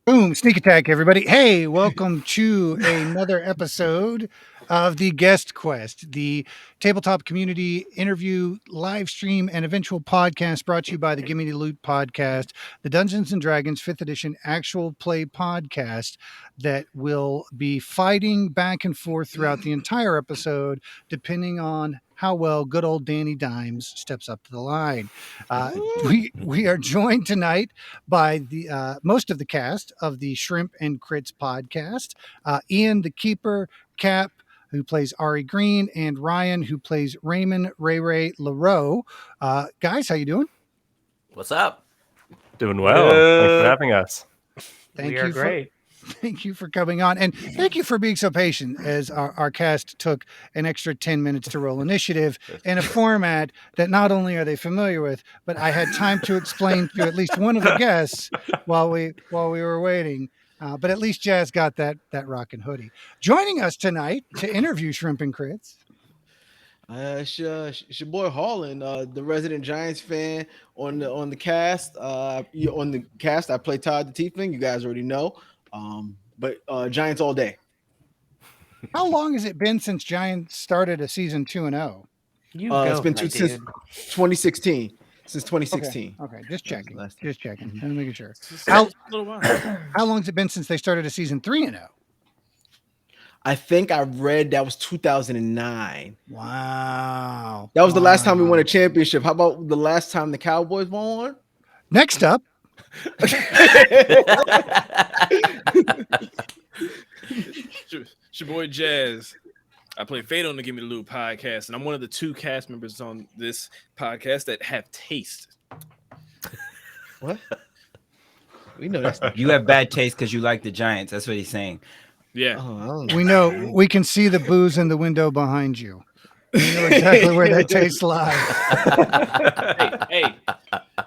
Boom, sneak attack, everybody. Hey, welcome to another episode of the Guest Quest, the tabletop community interview, live stream, and eventual podcast brought to you by the Gimme the Loot podcast, the Dungeons and Dragons 5th edition actual play podcast that will be fighting back and forth throughout the entire episode, depending on how well good old Danny Dimes steps up to the line. We are joined tonight by the most of the cast of the Shrimp and Crits podcast. Ian, the keeper, Cap, who plays Ari Green, and Ryan, who plays Raymond Ray LaRoe. Guys, how you doing? What's up? Doing well. Thanks for having us. Thank you. Thank you for coming on, and thank you for being so patient as our cast took an extra 10 minutes to roll initiative in a format that not only are they familiar with, but I had time to explain to at least one of the guests while we were waiting. But at least Jazz got that rockin' hoodie. Joining us tonight to interview Shrimp and Crits. It's your boy Harlan, the resident Giants fan on the cast. On the cast, I play Todd the Tiefling. You guys already know. But Giants all day. How long has it been since Giants started a season 2-0? It's been since 2016. Since 2016. Okay. Just checking. I'm making sure. How long has it been since they started a season 3-0? I think I read that was 2009. Wow. That was the last time we won a championship. How about the last time the Cowboys won one? Next up. It's your boy Jazz. I play Fate on the Gimme the Loot podcast, and I'm one of the two cast members on this podcast that have taste. What? We know that's You have bad taste because you like the Giants. That's what he's saying. Yeah. We know. We can see the booze in the window behind you. We know exactly where that taste lies. Hey.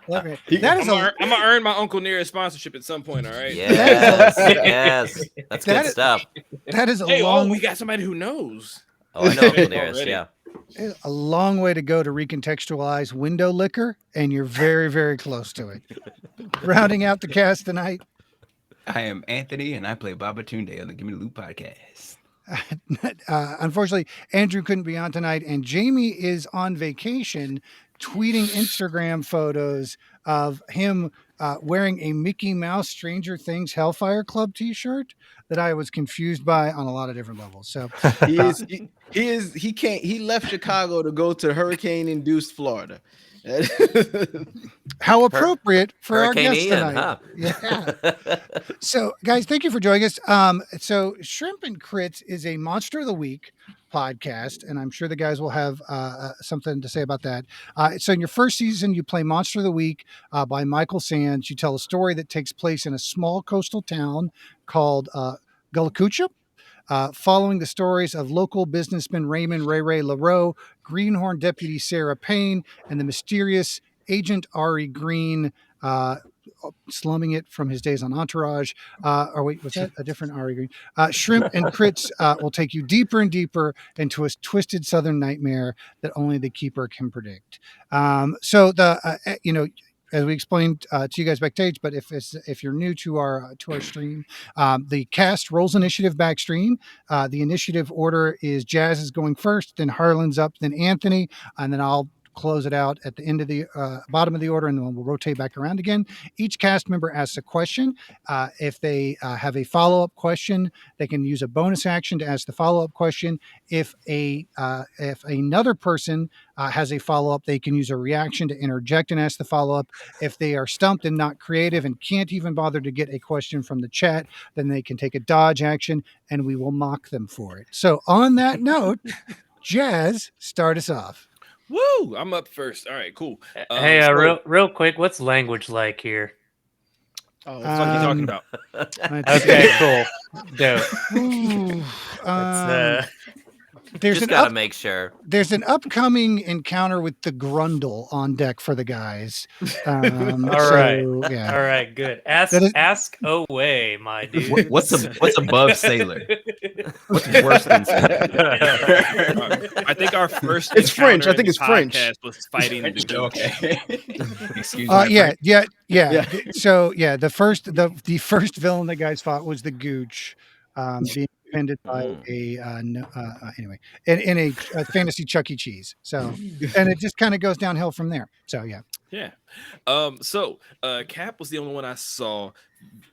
I'm gonna earn my Uncle Nearest sponsorship at some point. All right. Yes. That's good stuff. That is a long. We got somebody who knows. Oh, I know Uncle Nearest. Yeah. A long way to go to recontextualize window liquor, and you're very, very close to it. Rounding out the cast tonight. I am Anthony, and I play Babatunde on the Gimme the Loot podcast. Unfortunately, Andrew couldn't be on tonight, and Jamie is on vacation, tweeting Instagram photos of him wearing a Mickey Mouse Stranger Things Hellfire Club t-shirt that I was confused by on a lot of different levels. So he left Chicago to go to hurricane-induced Florida. How appropriate for Hurricane our guest Ian, tonight. huh? Yeah. So, guys, thank you for joining us. So Shrimp and Crits is a Monster of the Week podcast, and I'm sure the guys will have something to say about that. So in your first season, you play Monster of the Week by Michael Sands. You tell a story that takes place in a small coastal town called Gullacucha. Following the stories of local businessman Raymond Ray LaRoe, Greenhorn deputy Sarah Payne, and the mysterious agent Ari Green, slumming it from his days on Entourage. Or wait, was that a different Ari Green? Shrimp and Crits will take you deeper and deeper into a twisted southern nightmare that only the keeper can predict. As we explained to you guys backstage, but if you're new to our stream, the cast rolls initiative backstream. The initiative order is Jazz is going first, then Harlan's up, then Anthony, and then I'll close it out at the end of the bottom of the order, and then we'll rotate back around again. Each cast member asks a question. If they have a follow-up question, they can use a bonus action to ask the follow-up question. If another person has a follow-up, they can use a reaction to interject and ask the follow-up. If they are stumped and not creative and can't even bother to get a question from the chat, then they can take a dodge action, and we will mock them for it. So on that note, Jazz, start us off. Woo! I'm up first. All right, cool. Hey, real quick, what's language like here? Oh, what the fuck are you talking about? Okay, cool. Dope. There's Just gotta make sure. There's an upcoming encounter with the Grundle on deck for the guys. All right, good. Ask away, my dude. What's above sailor? What's worse than I think our first. It's French. encounter I think in it's the French. podcast Was fighting the gooch. Okay. Excuse me. Yeah. So the first villain the guys fought was the Gooch, being defended by anyway, in a fantasy Chuck E. Cheese. So, and it just kind of goes downhill from there. So yeah. Yeah. Cap was the only one I saw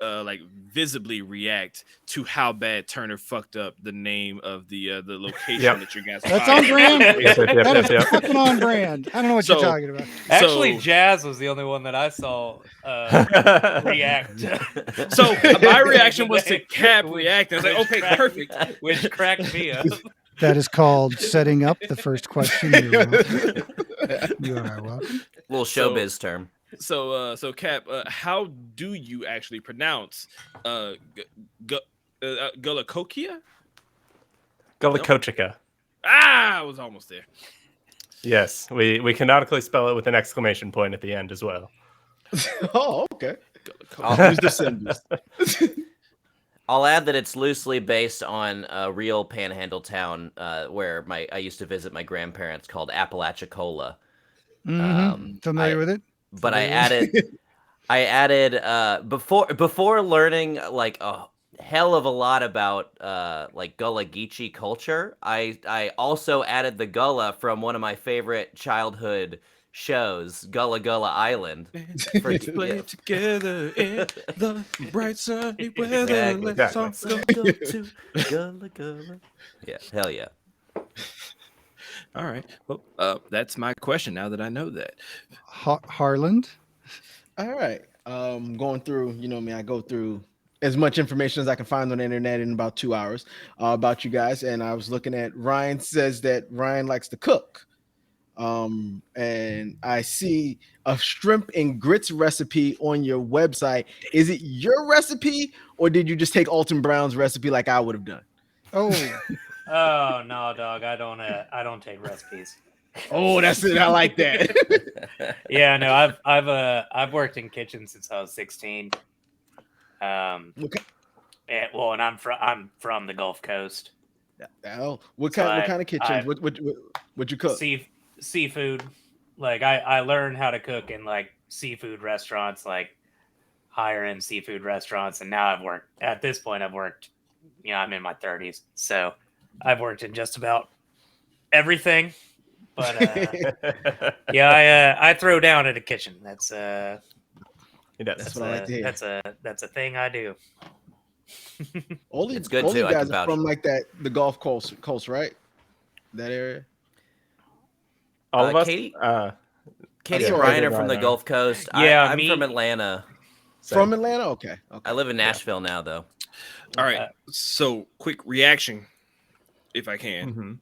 like visibly react to how bad Turner fucked up the name of the location that you guys. That's on brand. That is Yep. fucking on brand. I don't know what you're talking about. Actually, Jazz was the only one that I saw react. So my reaction was to Cap reacting. I was like, okay, perfect. Which cracked me up. That is called setting up the first question. You are welcome. Little showbiz term. So Cap, how do you actually pronounce Gulakokia? Gulakochika. I was almost there. Yes, we canonically spell it with an exclamation point at the end as well. Oh, okay. I'll, Use the symbols. I'll add that it's loosely based on a real panhandle town where I used to visit my grandparents called Apalachicola. Familiar with it? But I added before learning like a hell of a lot about like Gullah Geechee culture. I also added the Gullah from one of my favorite childhood shows, Gullah Gullah Island. Play together in the bright sunny weather. Let's all go to Gullah Gullah. Yeah, hell yeah. All right. Well, that's my question now that I know that. Harland. All right. Going through, I go through as much information as I can find on the internet in about 2 hours about you guys. And I was looking at Ryan says that Ryan likes to cook. And I see a shrimp and grits recipe on your website. Is it your recipe or did you just take Alton Brown's recipe like I would have done? Oh, Oh no, dog! I don't take recipes. Oh, that's it. I like that. Yeah, no, I've worked in kitchens since I was 16. Okay. And I'm from the Gulf Coast. Oh, what kind of kitchens? What you cook? Seafood. Like I learned how to cook in like seafood restaurants, like higher end seafood restaurants, and now I've worked. At this point, I'm in my 30s, so I've worked in just about everything. But I throw down at a kitchen. That's what I like to hear. That's a thing I do. It's good all too. you I can guys are vouch. from like that, the Gulf Coast, right? That area. All of us. Katie I'm and sorry, Brian are Brian from the are. Gulf Coast. Yeah, I'm me- from Atlanta. From Atlanta. Okay. I live in Nashville now, though. All right. So quick reaction, if I can.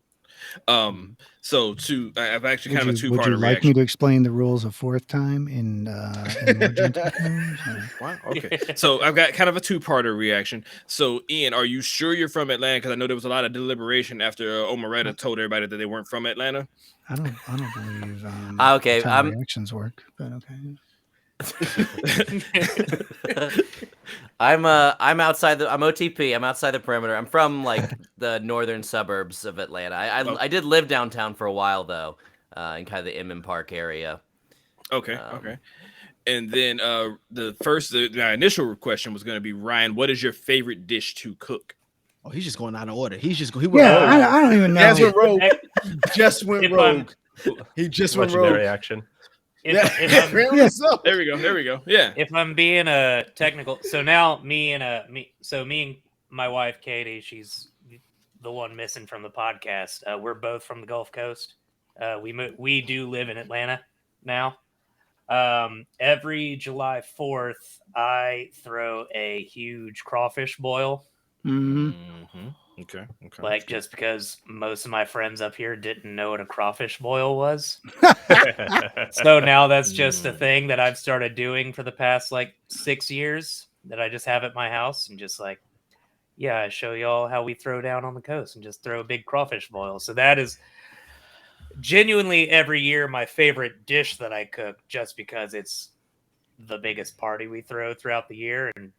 So I've actually kind of a two-parter would you like reaction. me to explain the rules a fourth time in more gentle terms? Wow. Okay. So I've got kind of a two-parter reaction. So Ian, are you sure you're from Atlanta? Because I know there was a lot of deliberation after Omeretta told everybody that they weren't from Atlanta. I don't believe Okay, that's how reactions work, but okay. I'm outside I'm OTP. I'm outside the perimeter. I'm from like the northern suburbs of Atlanta. I did live downtown for a while though, in kind of the Inman Park area. Okay. Okay. And then my initial question was going to be, Ryan, what is your favorite dish to cook? Oh, he's just going out of order. He went I don't even know. Jazz went rogue. Just went If rogue. He just went rogue. Legendary action. There we go. Yeah. If I'm being a technical, so now me and my wife Katie, she's the one missing from the podcast. We're both from the Gulf Coast. We do live in Atlanta now. Every July 4th, I throw a huge crawfish boil. Okay. Like just because most of my friends up here didn't know what a crawfish boil was. So now that's just a thing that I've started doing for the past like 6 years that I just have at my house and just like, I show y'all how we throw down on the coast and just throw a big crawfish boil. So that is genuinely every year my favorite dish that I cook just because it's the biggest party we throw throughout the year. And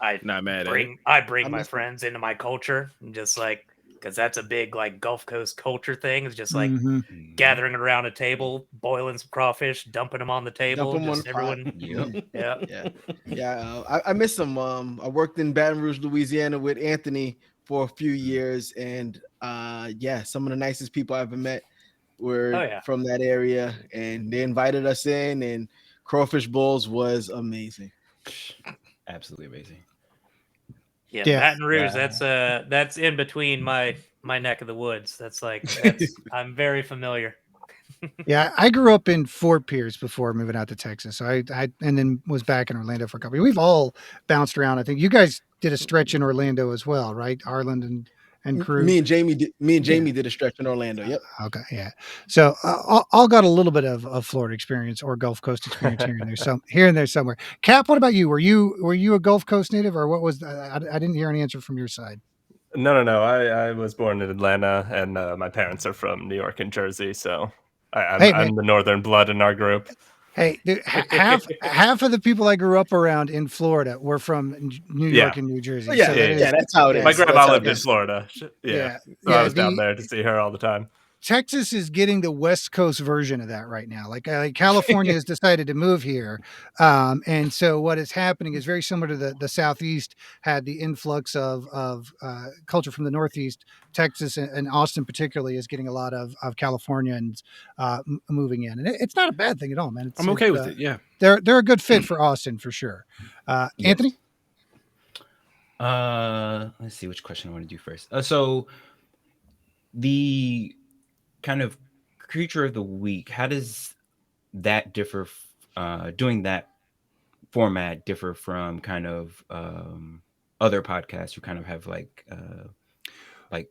I Not mad at it. bring I my miss it. friends into my culture, and just like because that's a big like Gulf Coast culture thing. It's just like Mhm. gathering around a table, boiling some crawfish, dumping them on the table, Dump 'em on just the pot. everyone. Yep. Yeah, Yeah, yeah. I miss them. I worked in Baton Rouge, Louisiana, with Anthony for a few years, and yeah, some of the nicest people I've ever met were Oh, yeah. from that area, and they invited us in, and crawfish bowls was amazing. Absolutely amazing. yeah. Yeah. Baton Rouge. Yeah. That's in between my neck of the woods. That's I'm very familiar. Yeah, I grew up in Fort Pierce before moving out to Texas. So I and then was back in Orlando for a couple. We've all bounced around. I think you guys did a stretch in Orlando as well, right? Arlen and crew. Me and Jamie did. Me and Yeah. Jamie did a stretch in Orlando. Yep. Okay, yeah. So all got a little bit of Florida experience or Gulf Coast experience here and there, here and there somewhere. Cap, what about you? Were you a Gulf Coast native, or what was? I didn't hear any answer from your side. No. I was born in Atlanta, and my parents are from New York and Jersey, so Hey, man. I'm the northern blood in our group. Hey, dude, half of the people I grew up around in Florida were from New York Yeah. and New Jersey. Oh, yeah, So that yeah, is- yeah, that's how it is. My That's grandma how it lived in is. Florida. Yeah, So I was down there to see her all the time. Texas is getting the West Coast version of that right now. Like California has decided to move here, and so what is happening is very similar to the Southeast had the influx of culture from the Northeast. Texas and Austin particularly is getting a lot of Californians moving in, and it's not a bad thing at all, man. I'm okay with it. Yeah. They're a good fit for Austin for sure. Yes. Anthony, Let's see which question I want to do first. So the kind of creature of the week, how does that differ? Doing that format differ from kind of other podcasts who kind of have like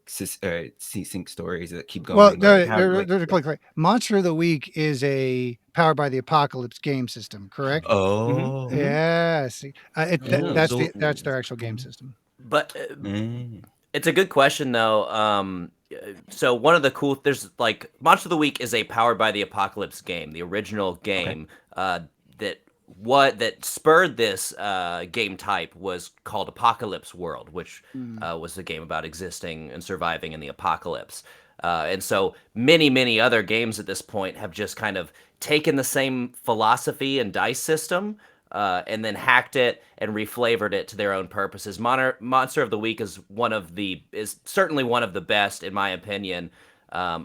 sync stories that keep going? well, Like, quick. Monster of the Week is a Powered by the Apocalypse game system, correct? oh, Yeah, see, Oh, that's their actual game system. But mm, it's a good question though. So one of the there's like Monster of the Week is a Powered by the Apocalypse game, the original game that spurred this game type was called Apocalypse World, which was a game about existing and surviving in the apocalypse. And so many other games at this point have just kind of taken the same philosophy and dice system and then hacked it and reflavored it to their own purposes. Monster of the Week is certainly one of the best, in my opinion,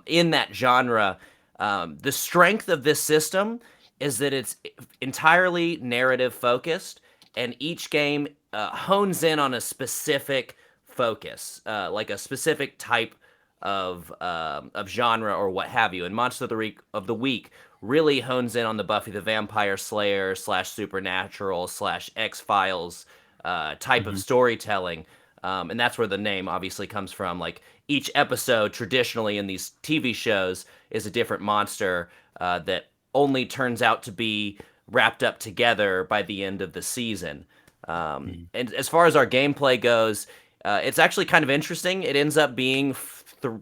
in that genre. The strength of this system is that it's entirely narrative focused, and each game hones in on a specific focus, like a specific type of genre or what have you. And Monster of the Week really hones in on the Buffy the Vampire Slayer / Supernatural / X-Files type of storytelling. And that's where the name obviously comes from. Like each episode traditionally in these TV shows is a different monster that only turns out to be wrapped up together by the end of the season. And as far as our gameplay goes, it's actually kind of interesting. It ends up being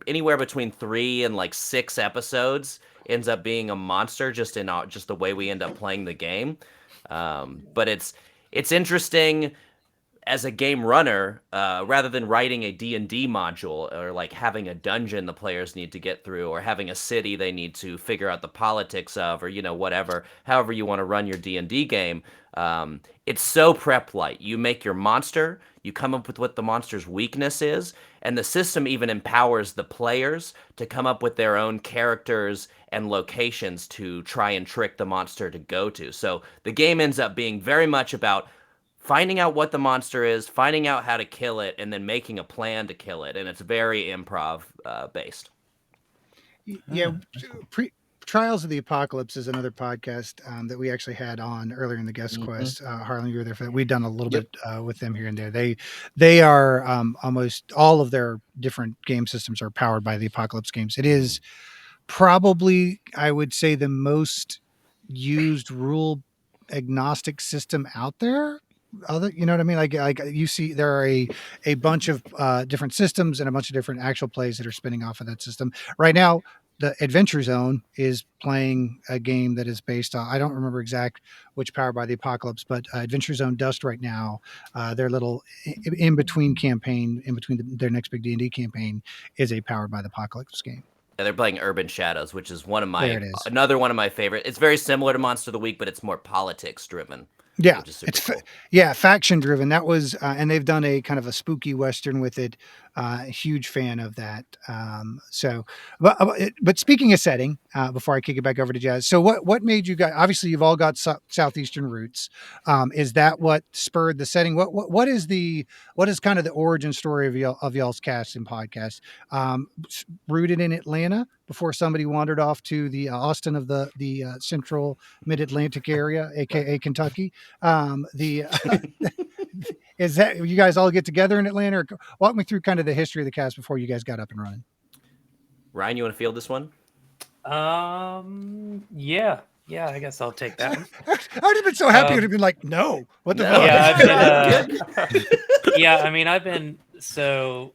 anywhere between 3 and like 6 episodes ends up being a monster just in just the way we end up playing the game. But it's interesting as a game runner, rather than writing a D&D module or like having a dungeon the players need to get through or having a city they need to figure out the politics of or, whatever, however you want to run your D&D game, it's so prep light. You make your monster, you come up with what the monster's weakness is, and the system even empowers the players to come up with their own characters and locations to try and trick the monster to go to. So the game ends up being very much about finding out what the monster is, finding out how to kill it, and then making a plan to kill it. And it's very improv based. Yeah, Trials of the Apocalypse is another podcast that we actually had on earlier in the guest quest. Harlan, you were there for that. We've done a little bit with them here and there. They are almost all of their different game systems are powered by the Apocalypse games. It is probably, I would say, the most used rule agnostic system out there. You know what I mean? Like you see, there are a bunch of different systems and a bunch of different actual plays that are spinning off of that system right now. the Adventure Zone is playing a game that is based on, I don't remember exact which Powered by the Apocalypse, but Adventure Zone Dust right now, their little in between campaign, in between their next big D&D campaign, is a Powered by the Apocalypse game. Yeah, they're playing Urban Shadows, which is There it is. another one of my favorite. It's very similar to Monster of the Week, but it's more politics driven. Yeah, which is super it's cool. faction driven. That was, and they've done a kind of a spooky Western with it. Huge fan of that. But speaking of setting, before I kick it back over to Jazz, so what made you guys? Obviously, you've all got southeastern roots. Is that what spurred the setting? What is kind of the origin story of y'all's cast and podcast? Rooted in Atlanta before somebody wandered off to the Austin of the central mid Atlantic area, aka Kentucky. Is that you guys all get together in Atlanta? Or walk me through kind of the history of the cast before you guys got up and running. Ryan, you want to field this one? Yeah, I guess I'll take that one. I'd have been so happy to have been like, no, what the fuck? I've been so,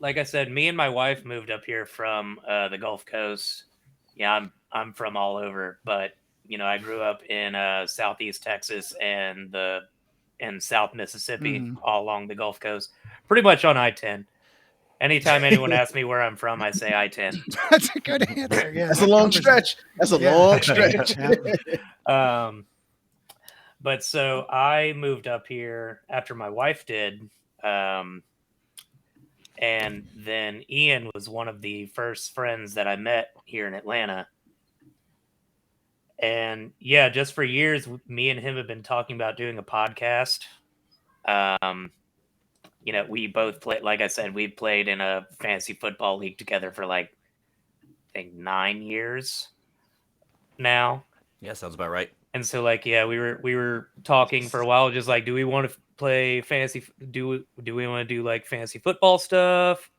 like I said, me and my wife moved up here from the Gulf Coast. Yeah, I'm from all over, but I grew up in Southeast Texas and South Mississippi, all along the Gulf Coast, pretty much on I-10. Anytime anyone asks me where I'm from, I say I-10. That's a good answer. Yeah, that's a long stretch. Long stretch. But so I moved up here after my wife did, and then Ian was one of the first friends that I met here in Atlanta. And yeah, just for years, me and him have been talking about doing a podcast. We both played, like I said, we played in a fantasy football league together for I think 9 years now. Yeah, sounds about right. And so we were talking for a while, just do we want to play fantasy? Do we want to do fantasy football stuff?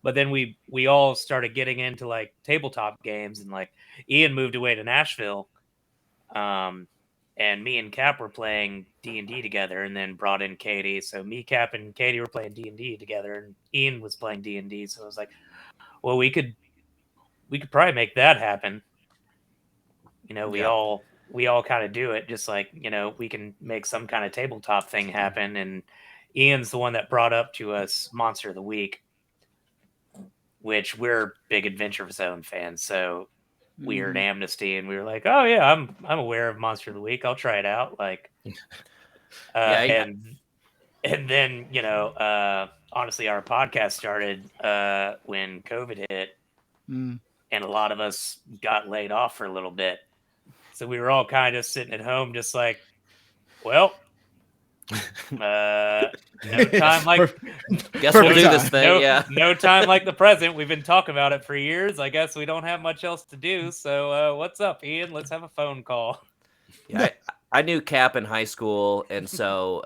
But then we all started getting into tabletop games, and Ian moved away to Nashville. And me and Cap were playing D&D together, and then brought in Katie. So me, Cap, and Katie were playing D&D together, and Ian was playing D&D. So I was like, well, we could probably make that happen. We all kind of do it, just we can make some kind of tabletop thing happen. And Ian's the one that brought up to us Monster of the Week, which we're big Adventure Zone fans. So we heard Amnesty, and we were like, oh yeah, I'm aware of Monster of the Week. I'll try it out. And then honestly, our podcast started when COVID hit, and a lot of us got laid off for a little bit. So we were all kind of sitting at home, just well, no time guess we'll do this thing. No time like the present. We've been talking about it for years. I guess we don't have much else to do. So what's up, Ian? Let's have a phone call. Yeah, I knew Cap in high school, and so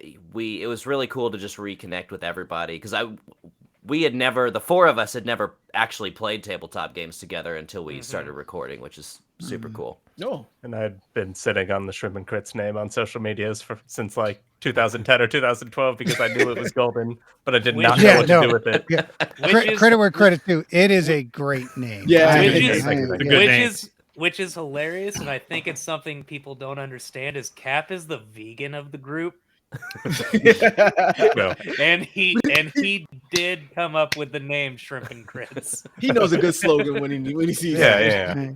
it was really cool to just reconnect with everybody, because the four of us had never actually played tabletop games together until we started recording, which is super cool. No, and I had been sitting on the Shrimp and Crits name on social medias since 2010 or 2012 because I knew it was golden, but I did not know what to do with it. Yeah. Credit where credit's due. It is a great name. Yeah, which is hilarious, and I think it's something people don't understand. Is Cap is the vegan of the group. Well, and he did come up with the name Shrimp and Crits. He knows a good slogan when he sees it. Yeah.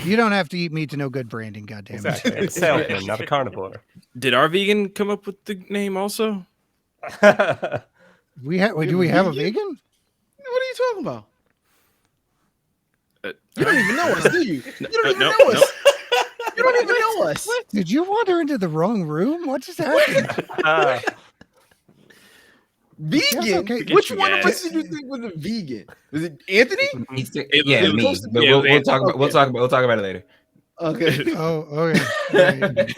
You don't have to eat meat to know good branding, goddamn it. Exactly. It's a salesman, not a carnivore. Did our vegan come up with the name also? Do we have a vegan? What are you talking about? You don't even know us, do you? You don't even know us. You don't even know us. What? Did you wander into the wrong room? What just happened? Vegan? Okay. Which one of us did you think was a vegan? Was it Anthony? Me. We'll talk about it later. Okay. Oh, okay.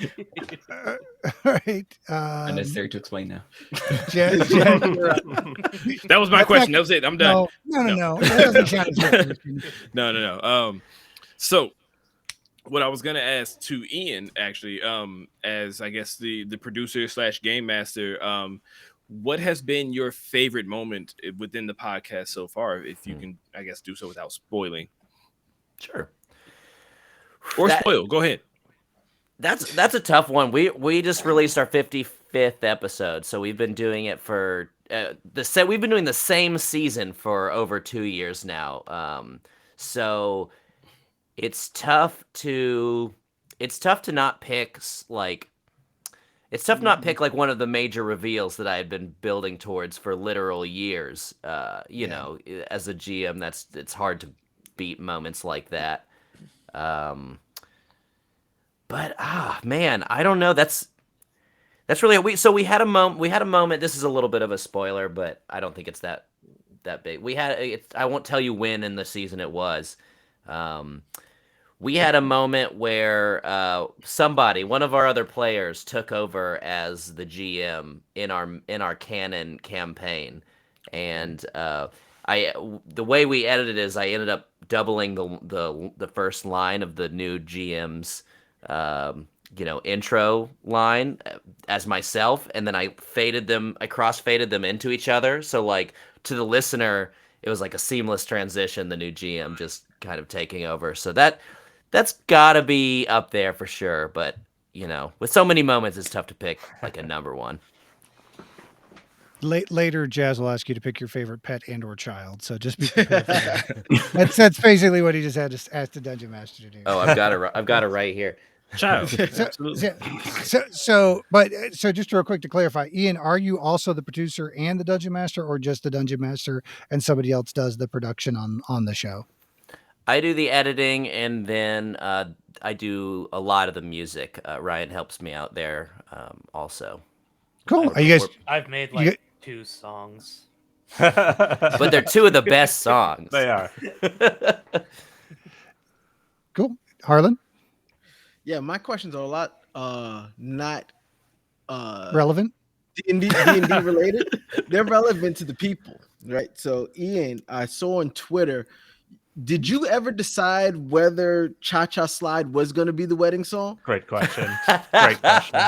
All right. Unnecessary to explain now. Jack, that was my question. That was it. I'm done. No. That doesn't count. No. So what I was gonna ask to Ian, actually, as I guess the producer / game master, what has been your favorite moment within the podcast so far? If you can, I guess, do so without spoiling. Sure. Or spoil. Go ahead. That's a tough one. We just released our 55th episode, so we've been doing it for we've been doing the same season for over 2 years now. So it's tough to not pick like one of the major reveals that I had been building towards for literal years. You know, as a GM, it's hard to beat moments like that. But man, I don't know. That's really we had a moment. This is a little bit of a spoiler, but I don't think it's that big. I won't tell you when in the season it was. We had a moment where one of our other players, took over as the GM in our canon campaign, and the way we edited it is I ended up doubling the first line of the new GM's intro line as myself, and then I cross-faded them into each other. So like to the listener, it was like a seamless transition, the new GM just kind of taking over. So that's gotta be up there for sure. But with so many moments, it's tough to pick like a number one. Later, Jazz will ask you to pick your favorite pet and/or child. So just be prepared for that. That's basically what he just had to ask the Dungeon Master to do. Oh, I've got it right here. Child. So just real quick to clarify, Ian, are you also the producer and the Dungeon Master, or just the Dungeon Master and somebody else does the production on the show? I do the editing, and then I do a lot of the music. Ryan helps me out there also. Cool. Are you guys? I've made 2 songs, but they're 2 of the best songs. They are. Cool. Harlan? Yeah, my questions are a lot not relevant. D&D related. They're relevant to the people, right? So Ian, I saw on Twitter, did you ever decide whether Cha Cha Slide was going to be the wedding song? Great question. Great question.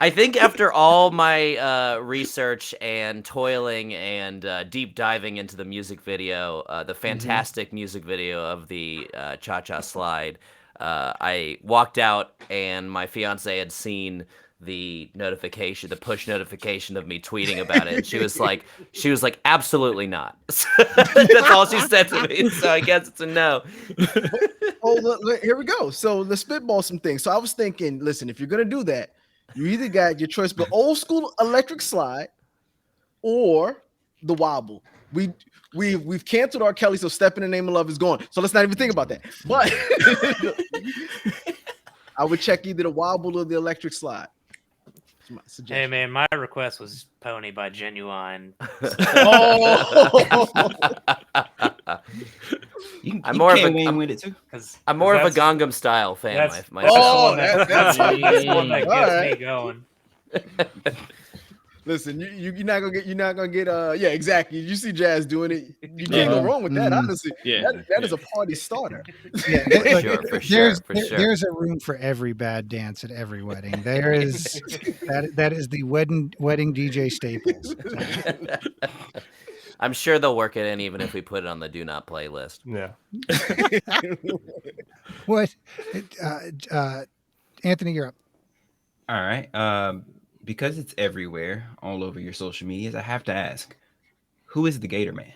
I think after all my research and toiling and deep diving into the music video, the fantastic music video of the Cha Cha Slide, I walked out and my fiance had seen the push notification of me tweeting about it. And she was like, absolutely not. That's all she said to me. So I guess it's a no. Look, here we go. So let's spitball some things. So I was thinking, listen, if you're going to do that, you either got your choice, but old school electric slide or the wobble. We've canceled R. Kelly, so Step in the Name of Love is gone. So let's not even think about that. But I would check either the wobble or the electric slide. Hey man, my request was Pony by Genuine. I'm more of a Gangnam Style fan. That's myself. that's the one that gets me going. Listen, you're not gonna get yeah, exactly. You see Jazz doing it, you can't go wrong with that. Honestly, that is a party starter. Yeah, for sure. There's a room for every bad dance at every wedding. There is that is the wedding DJ staples. I'm sure they'll work it in even if we put it on the do not play list. Yeah. What? Anthony, you're up. All right. Because it's everywhere, all over your social medias, I have to ask, who is the Gator Man?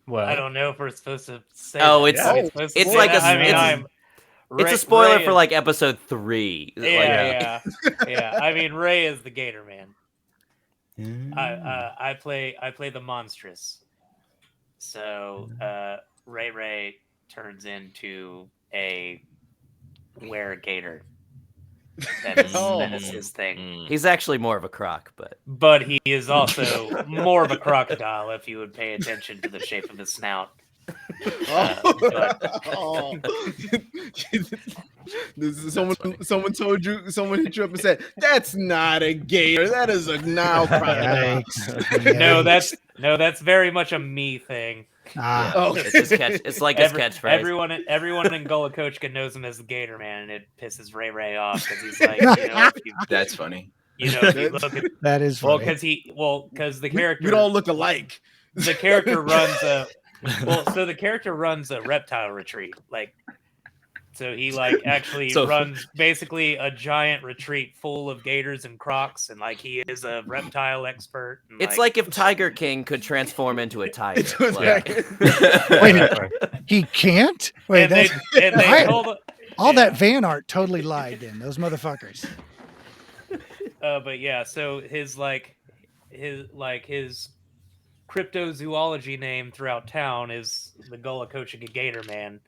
Well, I don't know if we're supposed to say. Oh, that. it's like it's a spoiler for like episode 3. Yeah. I mean, Ray is the Gator Man. I play the monstrous. So Ray turns into a gator. That is his thing. He's actually more of a croc, but he is also more of a crocodile if you would pay attention to the shape of the snout. Someone told you, someone hit you up and said, "That's not a gator. That is a Nile crocodile." No, that's very much a me thing. Ah. Oh. It's his catch. It's like his catchphrase. Everyone in Gullah knows him as the Gator Man, and it pisses Ray off because he's like, if you, That's funny. if you look at That is well, funny. because the character We don't look alike. the character runs a so the character runs a reptile retreat, so he actually runs basically a giant retreat full of gators and crocs, and he is a reptile expert. And, It's like if Tiger King could transform into a tiger. Wait, he can't? Wait, they told all that van art totally lied then. Those motherfuckers. But yeah, so his cryptozoology name throughout town is the Gullah Gator Man,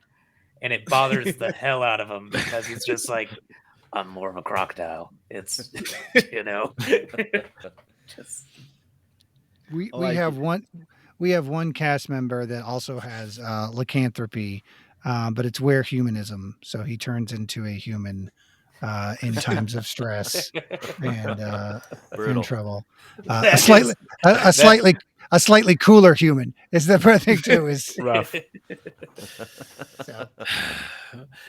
and it bothers the hell out of him because he's just like, I'm more of a crocodile. It's just We have one cast member that also has lycanthropy, but it's where humanism. So he turns into a human in times of stress and in trouble. A slightly cooler human is the thing too. Is rough. So.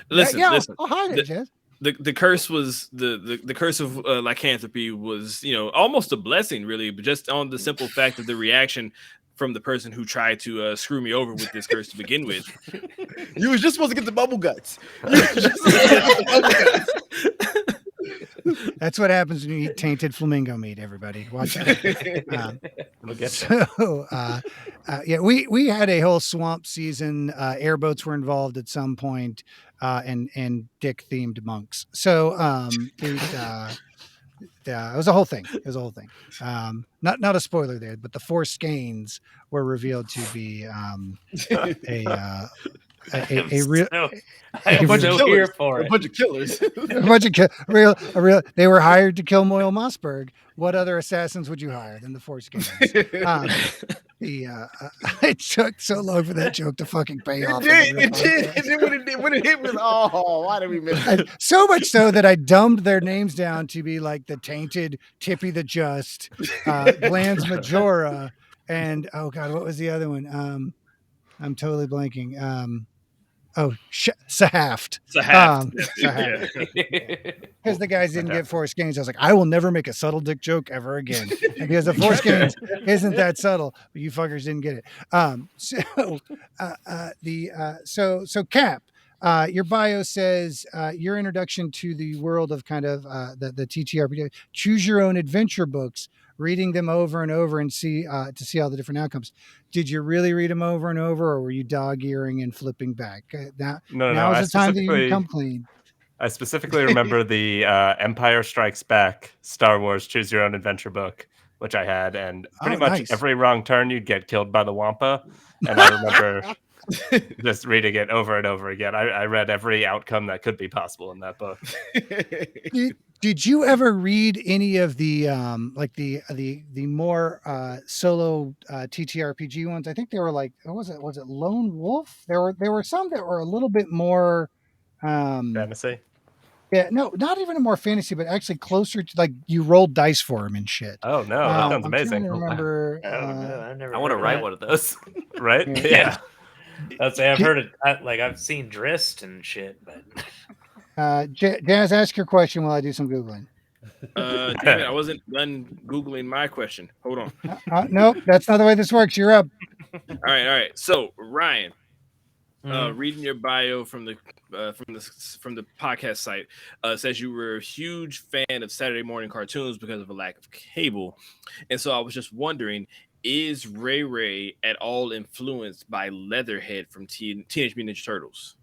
Listen, listen. I'll hide it, Jez. The curse was the curse of lycanthropy was almost a blessing, really, but just on the simple fact of the reaction from the person who tried to screw me over with this curse to begin with. You was just supposed to get the bubble guts. That's what happens when you eat tainted flamingo meat. Everybody, watch out. We had a whole swamp season. Airboats were involved at some point, and dick themed monks. So it was a whole thing. Not a spoiler there, but the 4 skeins were revealed to be a bunch of killers. They were hired to kill Moyle Mossberg. What other assassins would you hire than the 4 skeins? It took so long for that joke to fucking pay off. It did. And then when it hit me, why did we miss it? So much so that I dumbed their names down to be like the Tainted, Tippy the Just, Glands Majora, and oh god, what was the other one? I'm totally blanking. Sahaft. Because the guys didn't get 4 skeins. I was like, I will never make a subtle dick joke ever again. Because the 4 skeins isn't that subtle, but you fuckers didn't get it. So Cap, your bio says your introduction to the world of kind of the TTRPG, choose your own adventure books, reading them over and over and see all the different outcomes. Did you really read them over and over, or were you dog-earing and flipping back? Now is the time that you can come clean. I specifically remember the Empire Strikes Back Star Wars Choose Your Own Adventure book, which I had, and pretty much every wrong turn you'd get killed by the Wampa. And I remember just reading it over and over again. I read every outcome that could be possible in that book. Did you ever read any of the the more solo TTRPG ones? I think they were like, what was it? Was it Lone Wolf? There were some that were a little bit more fantasy. Yeah, no, not even a more fantasy, but actually closer to like you rolled dice for them and shit. Oh no, that sounds amazing. I remember. I want to write one of those. Right? Yeah. I've heard it. I've seen Drist and shit, but. Jazz, ask your question while I do some Googling. Damn it, I wasn't done Googling my question. Hold on. Nope, that's not the way this works. You're up. All right. So, Ryan, reading your bio from the podcast site, says you were a huge fan of Saturday morning cartoons because of a lack of cable. And so I was just wondering, is Ray Ray at all influenced by Leatherhead from Teenage Mutant Ninja Turtles?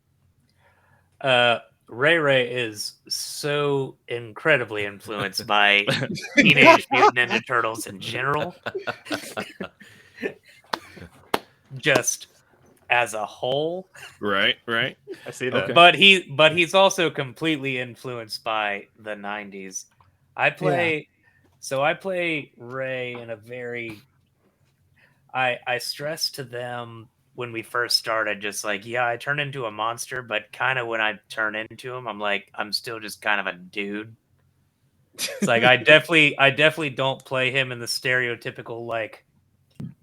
Ray Ray is so incredibly influenced by Teenage Mutant Ninja Turtles in general. Just as a whole. Right. I see that. Okay. But he's also completely influenced by the 90s. I play Ray in a very I stress to them when we first started, just like, yeah, I turn into a monster, but kind of when I turn into him, I'm like, I'm still just kind of a dude. It's like I definitely don't play him in the stereotypical like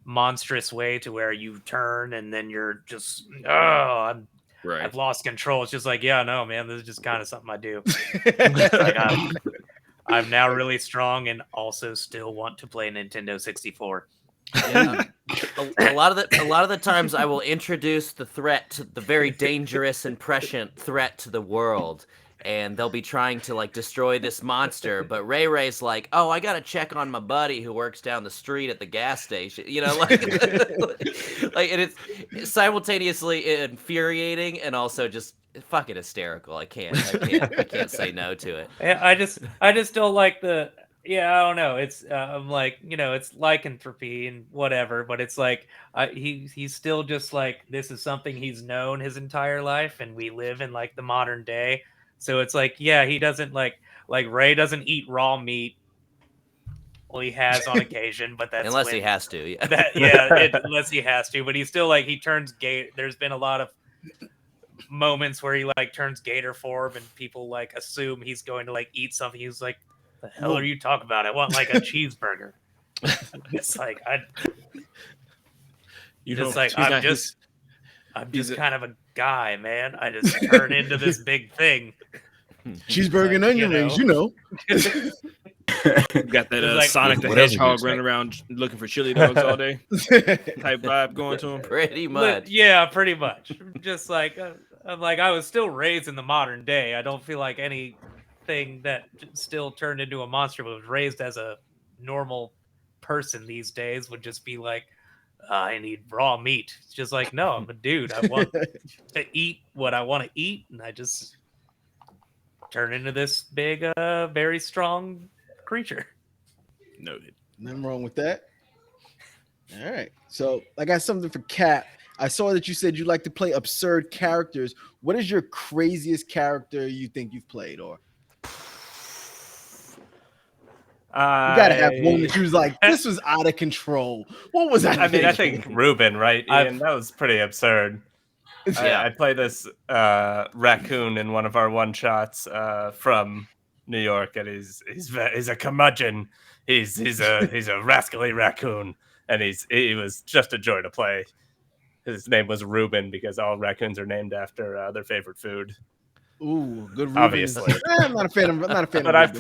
monstrous way to where you turn and then you're just I've lost control. It's just like, yeah, no, man, this is just kind of something I do. Like I'm now really strong and also still want to play Nintendo 64. Yeah. a lot of the times I will introduce the threat to the very dangerous and prescient threat to the world, and they'll be trying to like destroy this monster, but Ray's like, oh, I gotta check on my buddy who works down the street at the gas station, like and it's simultaneously infuriating and also just fucking hysterical. I can't say no to it. I just don't like the. Yeah, I don't know. It's I'm like, it's lycanthropy and whatever, but it's like he's still just like, this is something he's known his entire life, and we live in like the modern day. So it's like, yeah, he doesn't like Ray doesn't eat raw meat. Well, he has on occasion, but that's unless he has to. Yeah, unless he has to. But he's still like, he turns gay. There's been a lot of moments where he like turns gator form, and people like assume he's going to like eat something. He's like, the hell are you talking about? I want like a cheeseburger. It's like I'm just kind of a guy, man. I just turn into this big thing. Cheeseburger and onion rings, Got that Sonic the Hedgehog running around looking for chili dogs all day type vibe going to him. Pretty much. Yeah, pretty much. Just like I'm like, I was still raised in the modern day. I don't feel like anything that still turned into a monster but was raised as a normal person these days would just be like, I need raw meat. It's just like, no, I'm a dude. I want to eat what I want to eat, and I just turn into this big, very strong creature. Noted. Nothing wrong with that. All right. So I got something for Cap. I saw that you said you like to play absurd characters. What is your craziest character you think you've played? Or you gotta have one that you was like, this was out of control. What was that? I mean, I think Ruben, right? Ian, that was pretty absurd. I played this raccoon in one of our one shots from New York, and he's a curmudgeon. He's a rascally raccoon, and he was just a joy to play. His name was Ruben because all raccoons are named after their favorite food. Ooh, good Ruben. Obviously. I'm not a fan of But I've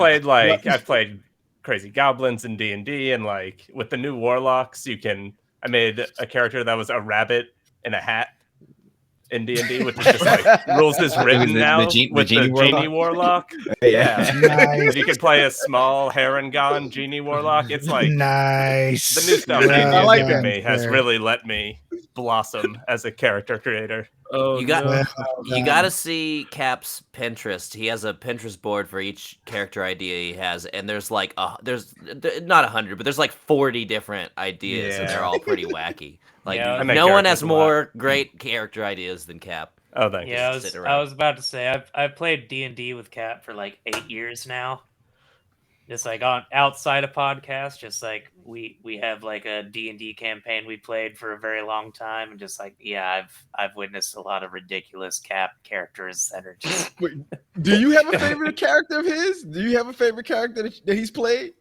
played crazy goblins in D&D, and like with the new warlocks, I made a character that was a rabbit in a hat in D&D, which is just like rules is written now with the genie warlock. Yeah. Nice. You can play a small Harengon genie warlock. It's like nice. The new stuff D&D's given me has really let me blossom as a character creator. Oh, you got to see Cap's Pinterest. He has a Pinterest board for each character idea he has, and there's like there's not 100, but there's like 40 different ideas, and they're all pretty wacky. Like no one has more great character ideas than Cap. Oh, thank you. Yeah, I was about to say I've played D&D with Cap for like 8 years now. Just like on outside of podcasts, just like we have like a D&D campaign we played for a very long time, and just like I've witnessed a lot of ridiculous Cap characters that are just. Wait, do you have a favorite character of his? Do you have a favorite character that he's played?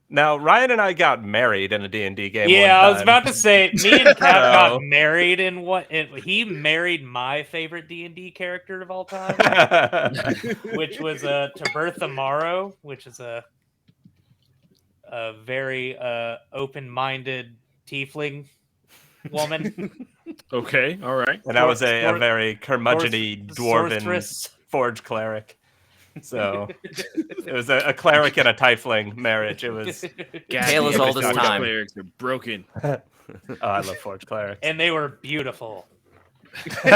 Now Ryan and I got married in a D&D game. Yeah, I was about to say me and Cap got married in he married my favorite D&D character of all time, which was Tabertha Morrow, which is a very open-minded tiefling woman. Okay, all right. And I was a very curmudgeon-y dwarven forge cleric. So it was a cleric and a tiefling marriage. It was tale as old as time. Clerics are broken. Oh, I love forge clerics. And they were beautiful. All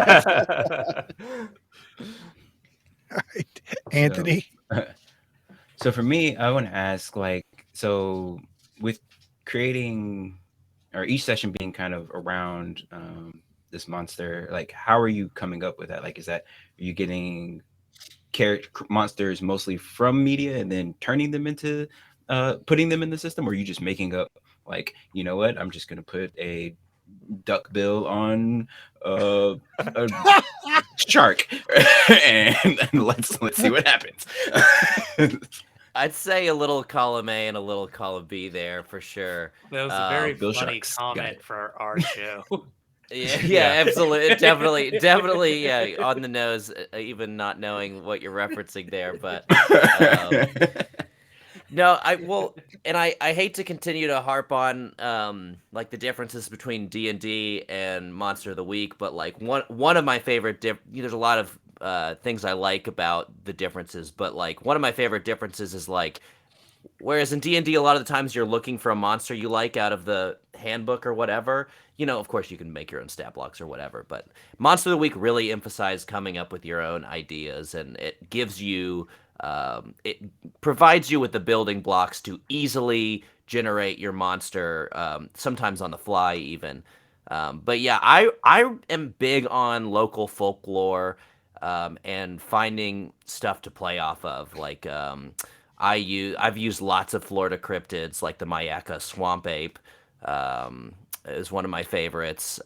right. Anthony. So for me, I want to ask, like, so with creating or each session being kind of around this monster, like, how are you coming up with that? Like, are you getting monsters mostly from media and then turning them into putting them in the system, or are you just making up, like, you know what, I'm just going to put a duck bill on a shark and let's see what happens. I'd say a little column A and a little column B there for sure. That was a very Bill funny Sharks. Got comment it. for our show. Yeah, absolutely, definitely, on the nose. Even not knowing what you're referencing there, but no, I hate to continue to harp on like the differences between D&D and Monster of the Week, but like one of my favorite there's a lot of things I like about the differences, but like one of my favorite differences is like, whereas in D&D, a lot of the times you're looking for a monster you like out of the handbook or whatever. Of course you can make your own stat blocks or whatever, but Monster of the Week really emphasized coming up with your own ideas, and it gives you, it provides you with the building blocks to easily generate your monster, sometimes on the fly even. But yeah, I am big on local folklore, and finding stuff to play off of, like, I've used lots of Florida cryptids, like the Mayaka swamp ape, is one of my favorites.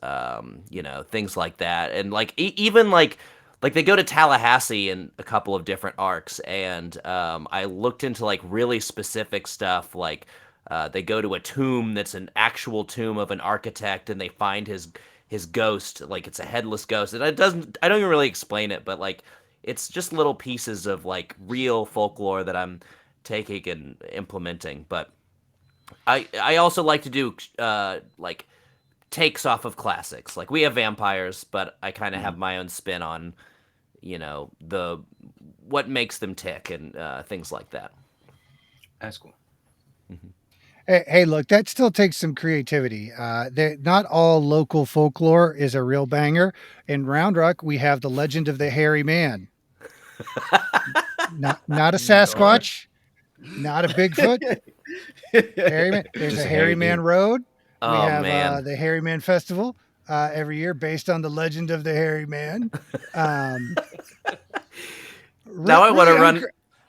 Things like that, and like even like they go to Tallahassee in a couple of different arcs, and I looked into like really specific stuff, like they go to a tomb that's an actual tomb of an architect, and they find his ghost, like it's a headless ghost, and I don't even really explain it, but like it's just little pieces of like real folklore that I'm taking and implementing. But I also like to do like takes off of classics. Like we have vampires, but I kind of have my own spin on the what makes them tick and things like that. That's cool. Mm-hmm. Hey, look, that still takes some creativity. Not all local folklore is a real banger. In Round Rock, we have the legend of the hairy man. not a Sasquatch, not a Bigfoot. Hairy man. There's a Hairy Man Road. We have the Hairy Man Festival every year based on the legend of the hairy man. Now I want to run.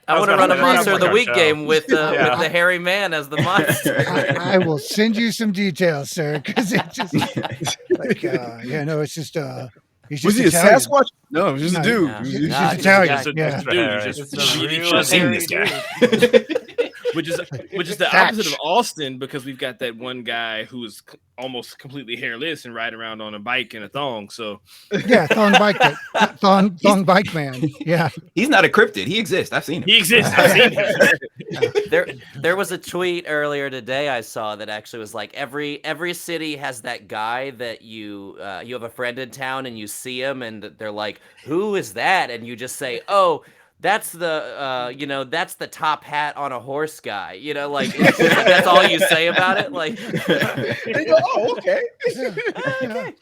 I want to run a Monster of the Week game with the hairy man as the monster. I will send you some details, sir, because it's just like, it's just he's just was he Italian. A Sasquatch? No, it was just a dude. He's just Italian. You should have seen this guy. Which is the opposite of Austin, because we've got that one guy who is almost completely hairless and riding around on a bike in a thong. So thong bike man. Yeah, he's not a cryptid. He exists. I've seen him. He exists. I've seen him. There was a tweet earlier today I saw that actually was like every city has that guy that you have a friend in town and you see him and they're like, who is that? And you just say, oh, that's the that's the top hat on a horse guy. Like that's all you say about it. Like they go, oh, okay. Okay.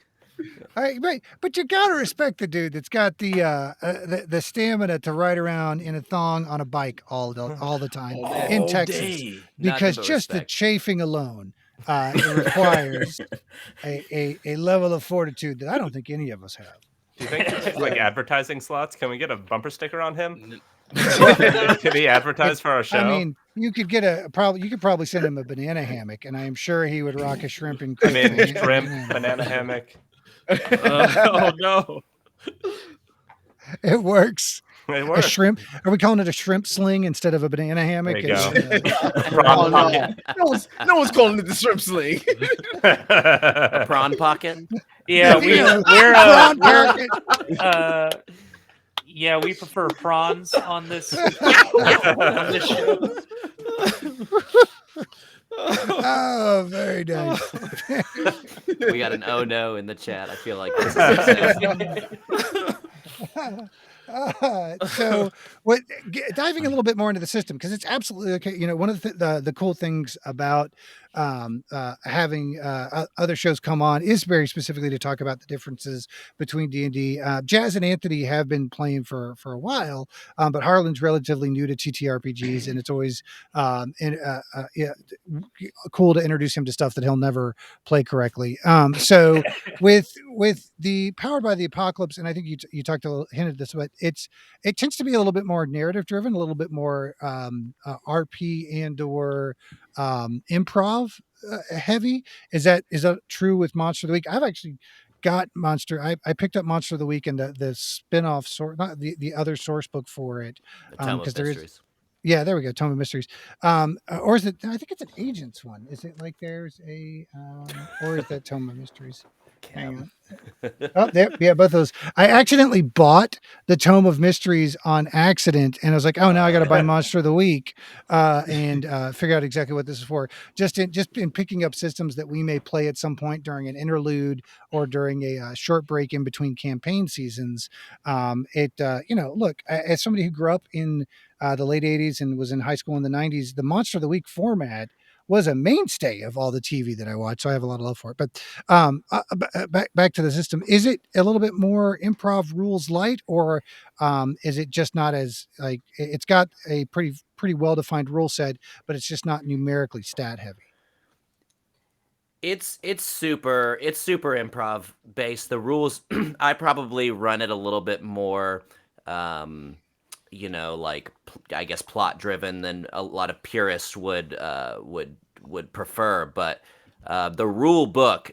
Right, but you gotta respect the dude that's got the stamina to ride around in a thong on a bike all the time in Texas, because just the chafing alone it requires a level of fortitude that I don't think any of us have. Do you think like advertising slots? Can we get a bumper sticker on him? Could he advertise for our show? I mean, you could probably send him a banana hammock, and I am sure he would rock a shrimp and shrimp, banana hammock. Oh no! It works. It works. A shrimp? Are we calling it a shrimp sling instead of a banana hammock? There you go. No one's calling it the shrimp sling. A prawn pocket. Yeah, we prefer prawns on this show. Oh, very nice. We got an oh no in the chat. I feel like this is so diving a little bit more into the system, because it's absolutely okay. One of the cool things about having other shows come on is very specifically to talk about the differences between D&D. Jazz and Anthony have been playing for a while, but Harlan's relatively new to TTRPGs, and it's always cool to introduce him to stuff that he'll never play correctly. So with the Powered by the Apocalypse, and I think you hinted this, but it tends to be a little bit more narrative driven, a little bit more RP and or improv heavy. Is that true with Monster of the Week? I've actually got I picked up Monster of the Week and the spin-off not the other source book for it, because there is Yeah, there we go. Tome of Mysteries. Or is it? I think it's an Agents one. Is it like there's a, or is that Tome of Mysteries? Hang on. Oh, there, yeah, both of those. I accidentally bought the Tome of Mysteries on accident, and I was like, "Oh, now I got to buy Monster of the Week," and figure out exactly what this is for. Just in picking up systems that we may play at some point during an interlude or during a short break in between campaign seasons. Look, as somebody who grew up in the late '80s and was in high school in the '90s, the Monster of the Week format was a mainstay of all the TV that I watched. So I have a lot of love for it. But back to the system. Is it a little bit more improv rules light, or is it just not as like it's got a pretty well defined rule set, but it's just not numerically stat heavy? It's super improv based. The rules I probably run it a little bit more like I guess plot driven than a lot of purists would prefer, but the rule book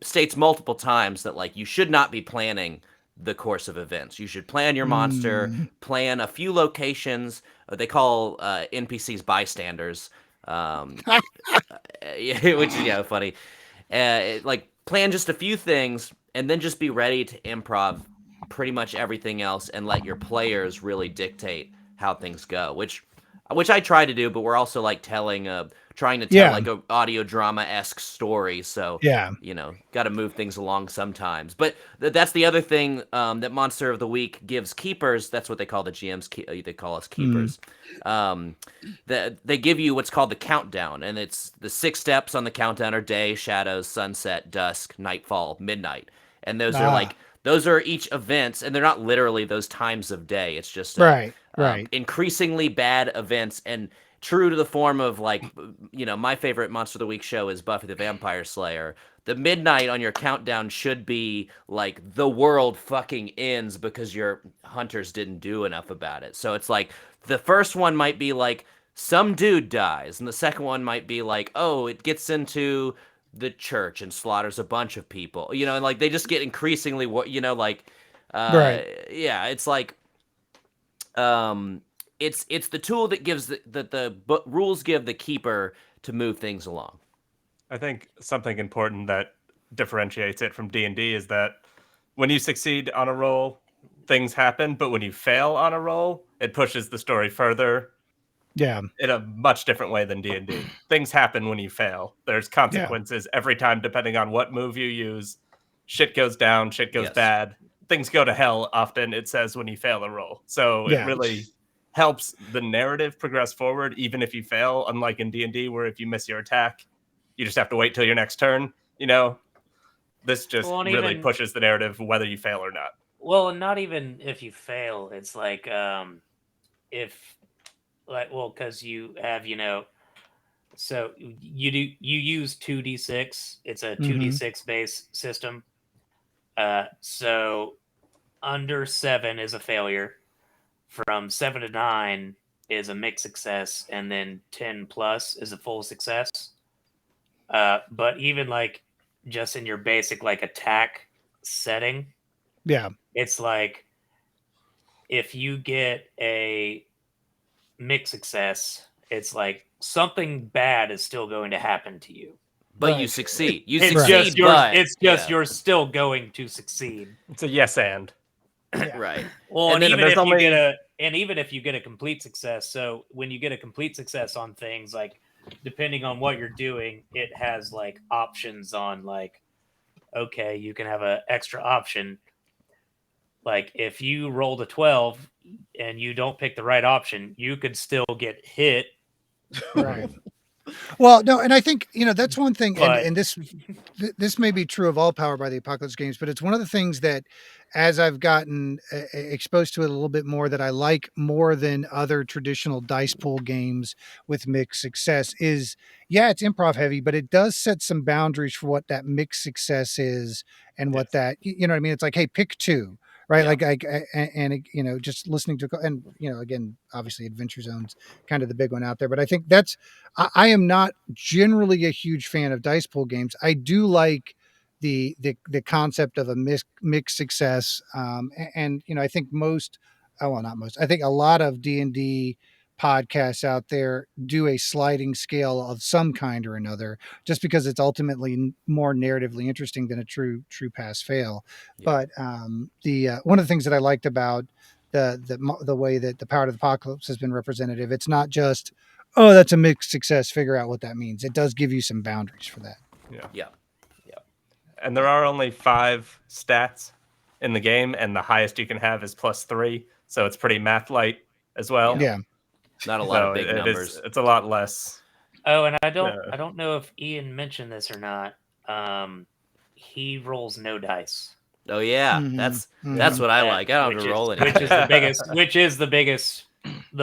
states multiple times that like you should not be planning the course of events. You should plan your monster, plan a few locations. They call NPCs bystanders, which is funny. Like plan just a few things and then just be ready to improv pretty much everything else and let your players really dictate how things go, which I try to do, but we're also like trying to tell like a audio drama-esque story, so got to move things along sometimes. But that's the other thing that Monster of the Week gives keepers. That's what they call the GMs. They call us keepers. They give you what's called the countdown, and it's the 6 steps on the countdown are day, shadows, sunset, dusk, nightfall, midnight, and those are each events, and they're not literally those times of day. It's just right. Increasingly bad events, and true to the form of like, my favorite Monster of the Week show is Buffy the Vampire Slayer. The midnight on your countdown should be like the world fucking ends because your hunters didn't do enough about it. So it's like the first one might be like some dude dies, and the second one might be like, oh, it gets into the church and slaughters a bunch of people, and like they just get increasingly right. It's like it's the tool that gives the rules give the keeper to move things along. I think something important that differentiates it from D&D is that when you succeed on a roll, things happen, but when you fail on a roll, it pushes the story further. Yeah. In a much different way than D&D. Things happen when you fail. There's consequences every time, depending on what move you use. Shit goes down, shit goes bad. Things go to hell, often, it says, when you fail a roll. So it really helps the narrative progress forward, even if you fail, unlike in D&D, where if you miss your attack, you just have to wait till your next turn. This just really pushes the narrative, whether you fail or not. Well, and not even if you fail. It's like, because you have, so you use 2d6. It's a 2d6 base system. So under 7 is a failure. From 7 to 9 is a mixed success, and then 10 plus is a full success. But even like just in your basic like attack setting, it's like if you get a mixed success, it's like something bad is still going to happen to you, but you succeed. It's just you're still going to succeed. It's a yes and right. Well, and even if you get a complete success, so when you get a complete success on things, like depending on what you're doing, it has like options on like, okay, you can have an extra option. Like if you rolled a 12 and you don't pick the right option, you could still get hit. Right. Well, no, and I think, that's one thing, and this may be true of all Power by the Apocalypse games, but it's one of the things that as I've gotten exposed to it a little bit more that I like more than other traditional dice pool games with mixed success is, it's improv heavy, but it does set some boundaries for what that mixed success is and what that, you know what I mean? It's like, hey, pick 2. Right. Just listening to, and, again, obviously Adventure Zone's kind of the big one out there, but I think I am not generally a huge fan of dice pool games. I do like the concept of a mixed success. I think not most, I think a lot of D&D podcasts out there do a sliding scale of some kind or another, just because it's ultimately more narratively interesting than a true pass fail. Yeah. But the one of the things that I liked about the way that the Power of the Apocalypse has been representative, it's not just, oh, that's a mixed success, figure out what that means. It does give you some boundaries for that. Yeah. And there are only 5 stats in the game, and the highest you can have is +3. So it's pretty math light as well. Yeah. Not a lot of big numbers. It's a lot less. Oh, and I don't know if Ian mentioned this or not. He rolls no dice. Oh yeah, that's what I like. I don't have to roll any. Which is the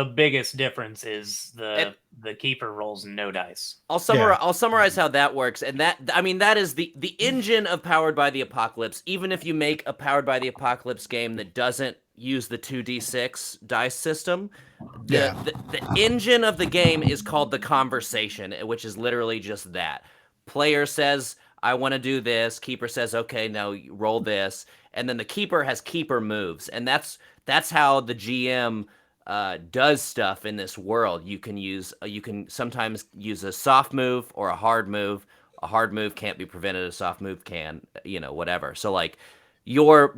biggest difference is the keeper rolls no dice. I'll summarize how that works, and that is the engine of Powered by the Apocalypse. Even if you make a Powered by the Apocalypse game that doesn't use the 2d6 dice system, the engine of the game is called the conversation, which is literally just that. Player says, I want to do this. Keeper says, okay, now roll this. And then the keeper has keeper moves. And that's how the GM does stuff in this world. You can sometimes use a soft move or a hard move. A hard move can't be prevented. A soft move can, whatever. So like your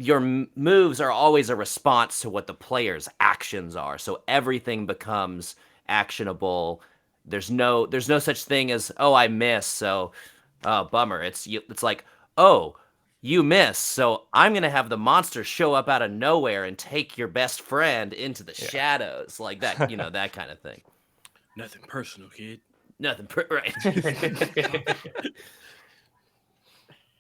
moves are always a response to what the player's actions are. So everything becomes actionable. There's no such thing as, oh, I miss, so oh, bummer. It's like, oh, you miss, so I'm gonna have the monster show up out of nowhere and take your best friend into the shadows, like that, that kind of thing. Nothing personal, kid. Right.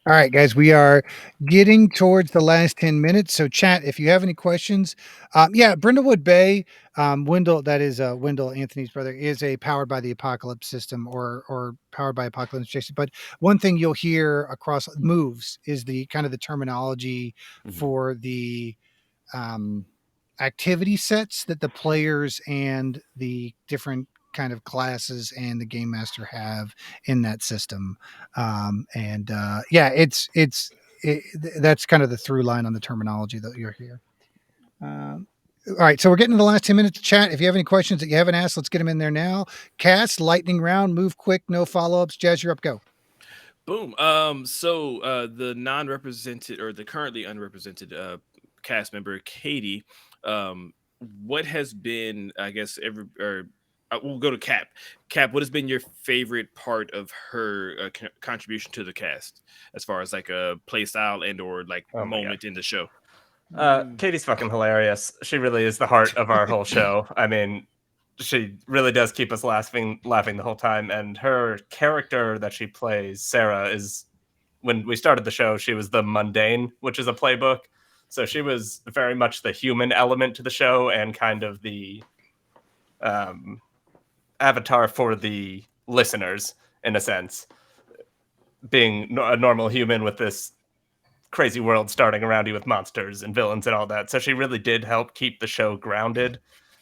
All right, guys, we are getting towards the last 10 minutes. So chat, if you have any questions, Brindlewood Bay, Wendell, that is Wendell, Anthony's brother, is a Powered by the Apocalypse system or Powered by Apocalypse Jason. But one thing you'll hear across moves is the kind of the terminology for the activity sets that the players and the different kind of classes and the game master have in that system. That's kind of the through line on the terminology that you're here. All right, so we're getting to the last 10 minutes of chat. If you have any questions that you haven't asked, let's get them in there now. Cast, lightning round, move quick, no follow-ups. Jazz, you're up, go. Boom. So the non-represented or the currently unrepresented cast member, Katie, what has been, I guess, we'll go to Cap. Cap, what has been your favorite part of her contribution to the cast, as far as like a play style and or like moment in the show? Katie's fucking hilarious. She really is the heart of our whole show. I mean, she really does keep us laughing the whole time. And her character that she plays, Sarah, is, when we started the show, she was the mundane, which is a playbook. So she was very much the human element to the show and kind of the avatar for the listeners, in a sense, being a normal human with this crazy world starting around you with monsters and villains and all that. So she really did help keep the show grounded.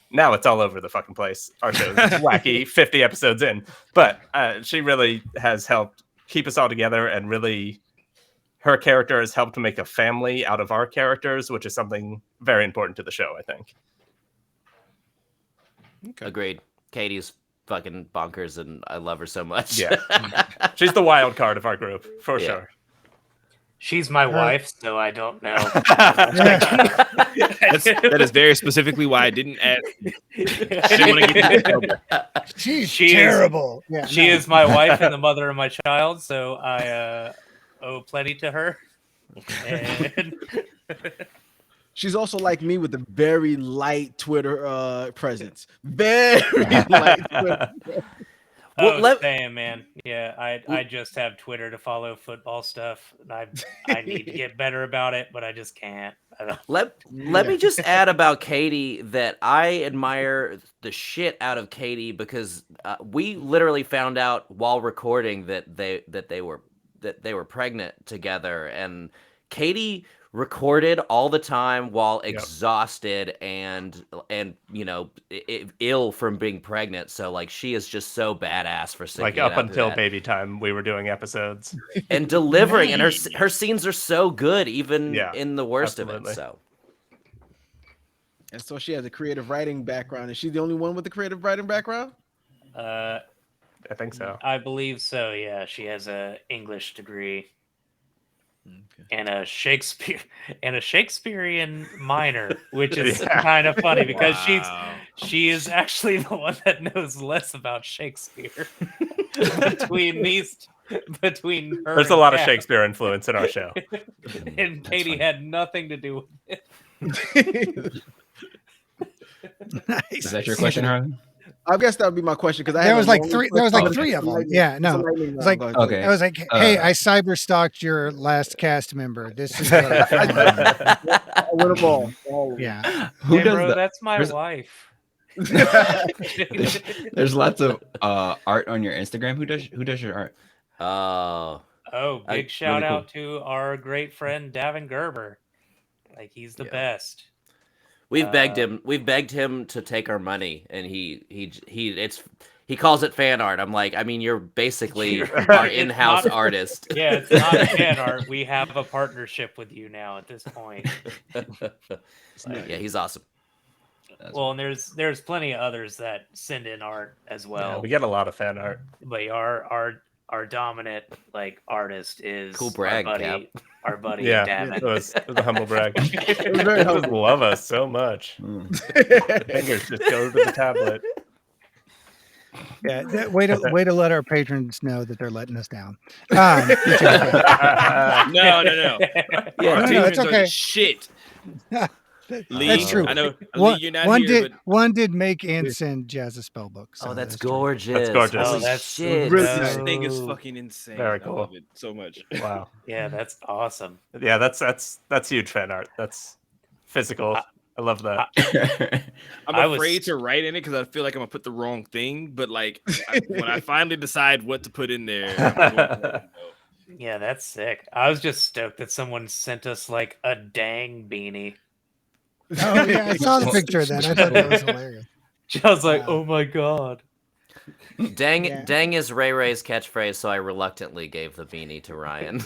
Now it's all over the fucking place. Our show's wacky 50 episodes in, but she really has helped keep us all together, and really her character has helped to make a family out of our characters, which is something very important to the show, I think. Okay. Agreed. Katie's fucking bonkers, and I love her so much. Yeah. She's the wild card of our group, for sure. She's my wife, so I don't know. That is very specifically why I didn't ask. She's terrible. She is my wife and the mother of my child, so I owe plenty to her. And she's also like me with a very light Twitter presence. Very light Twitter. Same, man. Yeah, I just have Twitter to follow football stuff. I need to get better about it, but I just can't. Let me just add about Katie that I admire the shit out of Katie, because we literally found out while recording that they were pregnant together, and Katie recorded all the time while exhausted and ill from being pregnant. So like, she is just so badass for sticking like up until baby time. We were doing episodes and delivering, and her scenes are so good, even in the worst of it. So And so she has a creative writing background. Is she the only one with the creative writing background? I think so. I believe so. Yeah, she has a English degree and a Shakespearean minor, which is kind of funny because she is actually the one that knows less about Shakespeare between her. There's a lot of Shakespeare influence in our show, and Katie had nothing to do with it. Nice. Is that your question, Harlan? I guess that would be my question because there was like three. There was like three of them. Yeah, no. It was like okay. I was like, hey, I cyber stalked your last cast member. This is what I win them all. Yeah. Who does bro, that? that's my wife. There's lots of art on your Instagram. Who does your art? Oh, big shout really out to our great friend Davin Gerber. Like he's the best. We've begged him to take our money, and he calls it fan art. I'm like, I mean, you're basically our in-house artist. Yeah, it's not fan art. We have a partnership with you now at this point. Yeah, he's awesome. Well, and there's plenty of others that send in art as well. Yeah, we get a lot of fan art. But our dominant like artist is Cool brag, our buddy Yeah, Davin. it was a humble brag. It was very They just humble. love us so much. Fingers just go to the tablet. Yeah, way to let our patrons know that they're letting us down. No. No, it's okay. Shit. Lee, That's true. I know One, Lee, you're not one here, did one did make and send Jazz a spell book. So That's true. gorgeous. That's gorgeous. Holy Oh, that's shit. but really this No. thing is fucking insane. Very I cool. love it so much. Wow. Yeah, that's awesome. Yeah, that's huge fan art. That's physical. I love that. I'm afraid to write in it because I feel like I'm gonna put the wrong thing. But like when I finally decide what to put in there, I'm going to Yeah, that's sick. I was just stoked that someone sent us like a dang beanie. Oh yeah, I saw the picture of that. I thought that was hilarious. I was like, oh my god. Dang, Yeah. dang is Ray Ray's catchphrase, so I reluctantly gave the beanie to Ryan.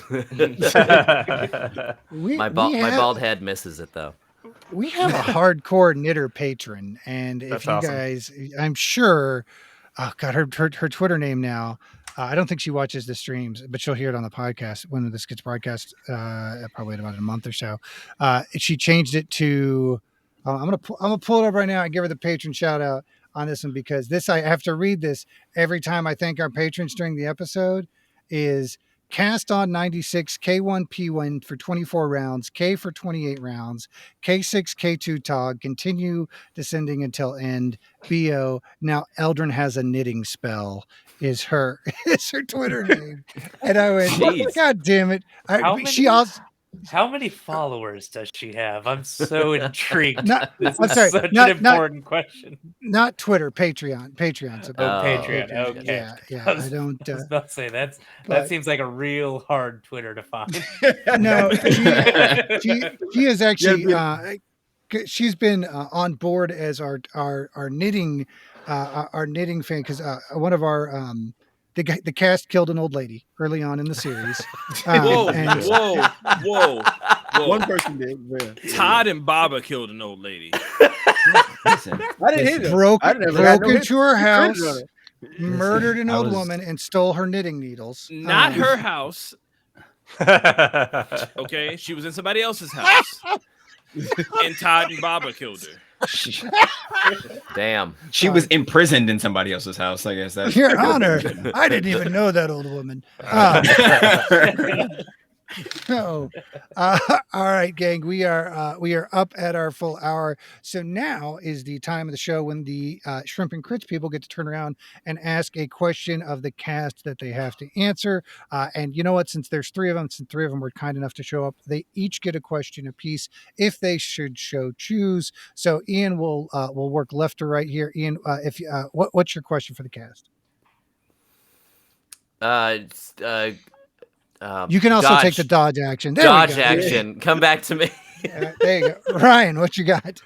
my bald head misses it though. We have a hardcore knitter patron, and if That's you awesome. guys, I'm sure, oh god, her Twitter name now. I don't think she watches the streams, but she'll hear it on the podcast when this gets broadcast, probably in about a month or so. She changed it to. I'm gonna pull it up right now and give her the patron shout out on this one because this I have to read this every time I thank our patrons during the episode. Is cast on 96 K1 P1 for 24 rounds, K for 28 rounds, K6 K2 Tog, continue descending until end. BO. Now Eldrin has a knitting spell. Is her Twitter name, and I went, Jeez. God damn it! How many followers does she have? I'm so intrigued. This I'm is sorry, such not- an important question. not Twitter, Patreon. So Patreon. Okay. Yeah. I don't. I was about to say that but- seems like a real hard Twitter to find. No, she is actually. She's been on board as our knitting fan because one of our the cast killed an old lady early on in the series. Whoa. One person did. Yeah. Todd and Baba killed an old lady. Listen, I didn't hit it. broke no into her house, hit. murdered an I old was- woman, and stole her knitting needles. Not her house. Okay, she was in somebody else's house. And Todd and Baba killed her. Damn. she was imprisoned in somebody else's house. I guess that's Your Honor, I didn't even know that old woman. So, all right, gang, we are up at our full hour. So now is the time of the show when the Shrimp and Crits people get to turn around and ask a question of the cast that they have to answer. And you know what? Since there's three of them were kind enough to show up, they each get a question apiece if they should choose. So Ian will work left to right here. Ian, what's your question for the cast? You can also take the dodge action. There Dodge we go. action. Come back to me. There you go. Ryan, what you got?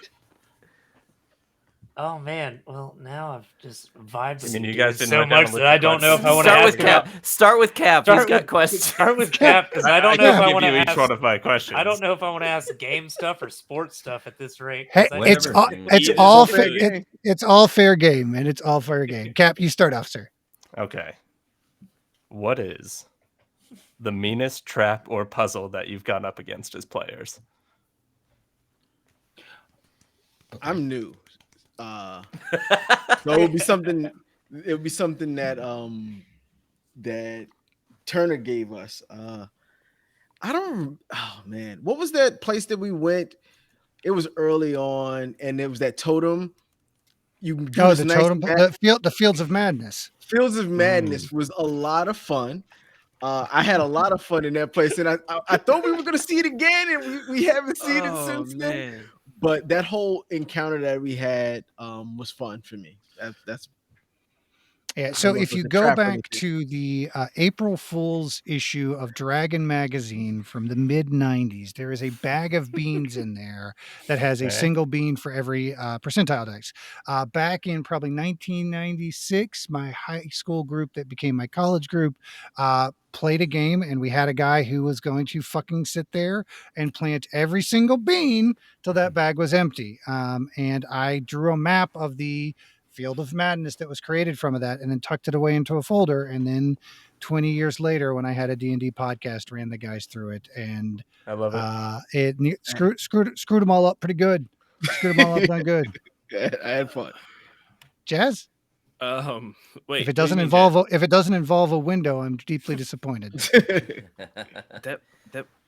Oh man, well now I've just vibed with I mean, you dudes guys didn't so write down much a list that I of don't know if I want to Start ask with Cap. Start with Cap. He's got questions. Start with Cap because I don't know I if can I give want to you each ask. one of my questions. I don't know if I want to ask game stuff or sports stuff at this rate. Hey, 'cause I it's just- all it's Yeah, all it's fair. fair game. It's all fair game, and it's all fair game. Cap, you start off, sir. Okay. What is the meanest trap or puzzle that you've gone up against as players? I'm new. So it would be something. It would be something that that Turner gave us. I don't. Oh man, what was that place that we went? It was early on, and it was that totem. You do Oh, this the nice totem, the Fields of Madness. Fields of Madness was a lot of fun. I had a lot of fun in that place, and I thought we were going to see it again, and we haven't seen it since then. But that whole encounter that we had was fun for me. That's Yeah. I So don't know if it's you a go trap or back anything. to the April Fool's issue of Dragon magazine from the mid '90s, there is a bag of beans in there that has a Okay. single bean for every percentile dice. Back in probably 1996, my high school group that became my college group played a game, and we had a guy who was going to fucking sit there and plant every single bean till that bag was empty. And I drew a map of the Field of Madness that was created from that, and then tucked it away into a folder. And then 20 years later, when I had a D&D podcast, ran the guys through it, and I love it. it screwed them all up pretty good. Screwed them all up done good. I had fun. Jazz, Wait. if it what do you doesn't mean, involve a window, I'm deeply disappointed. that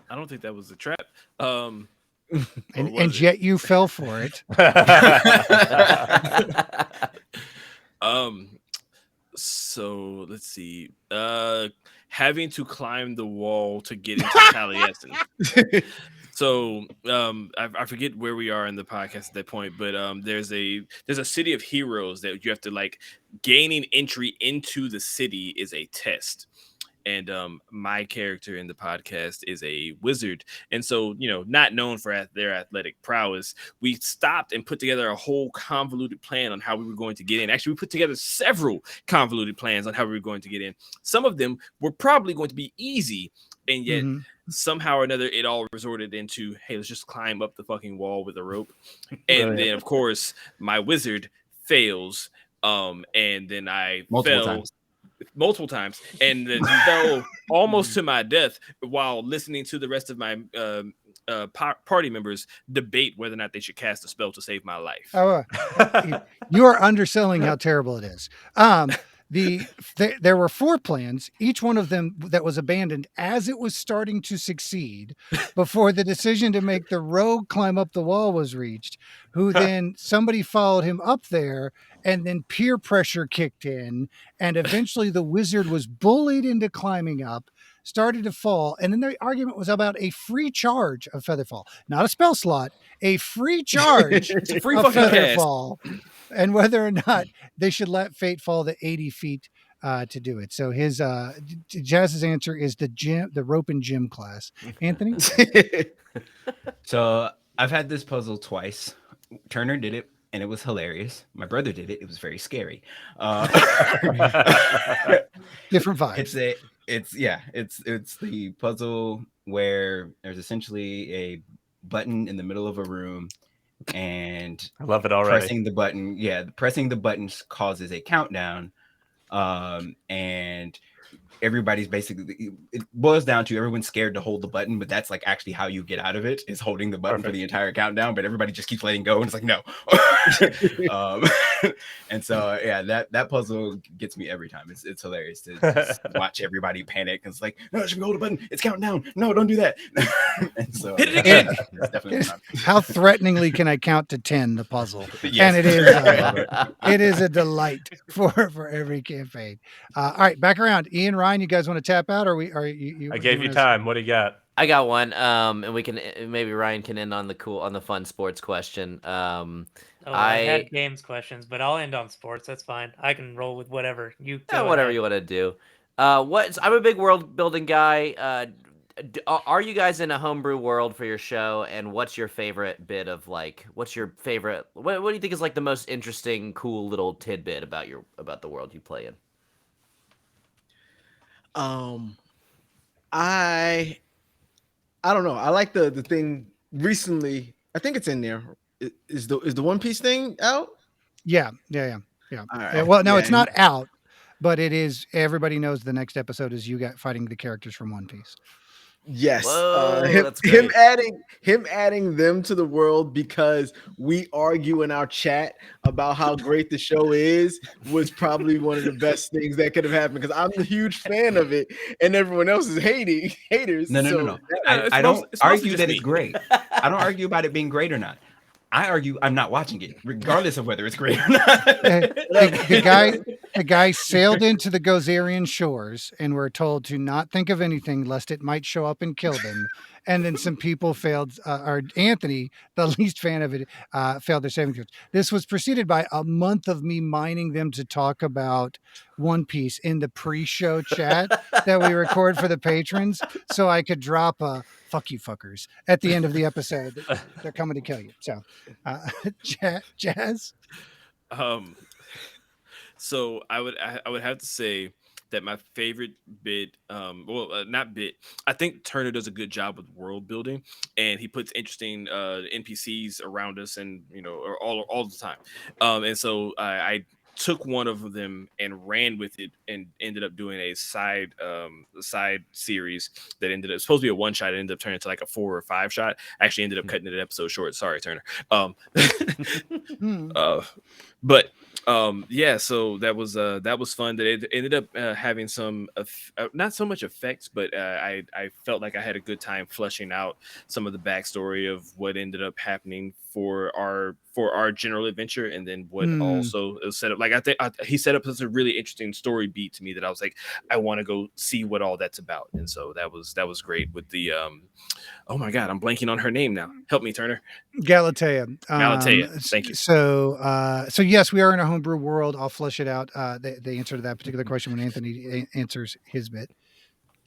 I don't think that was a trap. And yet you fell for it. So let's see. Having to climb the wall to get into Taliesin. So I forget where we are in the podcast at that point, but there's a city of heroes that you have to like. Gaining entry into the city is a test. And my character in the podcast is a wizard. And so, not known for their athletic prowess, we stopped and put together a whole convoluted plan on how we were going to get in. Actually, we put together several convoluted plans on how we were going to get in. Some of them were probably going to be easy. And yet, somehow or another, it all resorted into, hey, let's just climb up the fucking wall with a rope. And then, of course, my wizard fails. And then I multiple times and then fell almost to my death while listening to the rest of my party members debate whether or not they should cast a spell to save my life. You are underselling how terrible it is. There were 4 plans, each one of them that was abandoned as it was starting to succeed before the decision to make the rogue climb up the wall was reached, who then somebody followed him up there, and then peer pressure kicked in, and eventually the wizard was bullied into climbing up, started to fall, and then the argument was about a free charge of Featherfall, not a spell slot, a free charge It's a free of fucking Featherfall, and whether or not they should let Fate fall the 80 feet to do it. So his Jazz's answer is the rope and gym class. Anthony? So I've had this puzzle twice. Turner did it, and it was hilarious. My brother did it. It was very scary. Different vibes. It's the puzzle where there's essentially a button in the middle of a room, and I love it already. Pressing the buttons causes a countdown, and everybody's basically, it boils down to everyone's scared to hold the button, but that's like actually how you get out of it, is holding the button for the entire countdown, but everybody just keeps letting go, and it's like no. And so that puzzle gets me every time. It's hilarious to just watch everybody panic, and it's like, no, should we hold the button? It's counting down. No, don't do that. And so hit it again. It's definitely how threateningly can I count to 10? The puzzle, yes. And it is a delight for every campaign. All right, back around. Ian, Ryan, you guys want to tap out, or you? I gave you time. What do you got? I got one. And we can maybe Ryan can end on the fun sports question. I had games questions, but I'll end on sports. That's fine. I can roll with whatever you. Whatever you want to do. I'm a big world building guy. are you guys in a homebrew world for your show? And what's your favorite bit of like? What's your favorite? What do you think is like the most interesting, cool little tidbit about the world you play in? I don't know. I like the thing recently. I think it's in there. Is the One Piece thing out? Yeah. All right. Well, no, Yeah, it's not out, but it is. Everybody knows the next episode is you got fighting the characters from One Piece. Yes, Whoa, that's him great. adding them to the world because we argue in our chat about how great the show is was probably one of the best things that could have happened because I'm a huge fan of it and everyone else is haters. No. I don't argue that it's great. I don't argue about it being great or not. I argue I'm not watching it, regardless of whether it's great or not. The guy sailed into the Gozerian shores and were told to not think of anything lest it might show up and kill them. And then some people failed, or Anthony, the least fan of it, failed their saving throws. This was preceded by a month of me mining them to talk about One Piece in the pre-show chat that we record for the patrons, so I could drop a "fuck you fuckers" at the end of the episode. They're coming to kill you. So, Jazz. So I would have to say that my favorite bit, not bit. I think Turner does a good job with world building, and he puts interesting NPCs around us, and all the time. And so I took one of them and ran with it, and ended up doing a side series that ended up supposed to be a one shot. It ended up turning into like a 4 or 5 shot. I actually ended up cutting it an episode short. Sorry, Turner. But yeah, so that was fun. That it ended up having some not so much effects, but I felt like I had a good time fleshing out some of the backstory of what ended up happening for our general adventure, and then what also was set up. Like I think he set up such a really interesting story beat to me that I was like, I want to go see what all that's about. And so that was great with the oh my god, I'm blanking on her name now. Help me, Turner. Galatea. Thank you. So yes, we are in a homebrew world. I'll flesh it out. The answer to that particular question when Anthony answers his bit.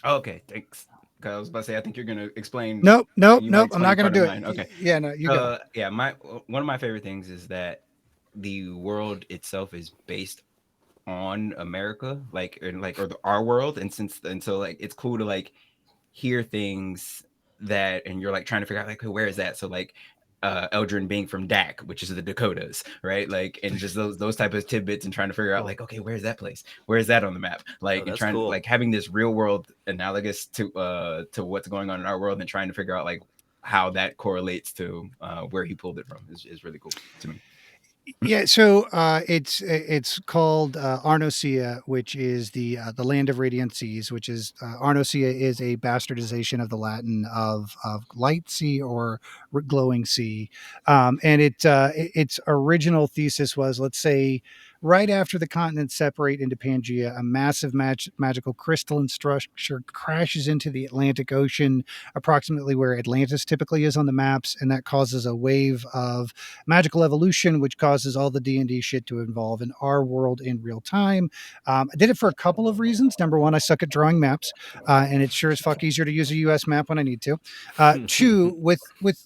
Okay, thanks. I was about to say, I think you're going to explain. Nope. I'm not going to do it. Okay. Yeah, no, you go. Yeah, one of my favorite things is that the world itself is based on America, or our world, and so like it's cool to like hear things that, and you're like trying to figure out like, where is that? So like Eldrin being from Dak, which is the Dakotas, right? Like, and just those type of tidbits, and trying to figure out like, okay, where's that place? Where is that on the map? Like, and trying to like having this real world analogous to what's going on in our world, and trying to figure out like how that correlates to where he pulled it from is really cool to me. Yeah, so it's called Arnosia, which is the land of radiant seas. Which is Arnosia is a bastardization of the Latin of light sea or glowing sea, and its original thesis was, let's say, right after the continents separate into Pangea, a massive magical crystalline structure crashes into the Atlantic Ocean, approximately where Atlantis typically is on the maps, and that causes a wave of magical evolution, which causes all the D&D shit to evolve in our world in real time. I did it for a couple of reasons. Number one, I suck at drawing maps, and it's sure as fuck easier to use a US map when I need to. Two, with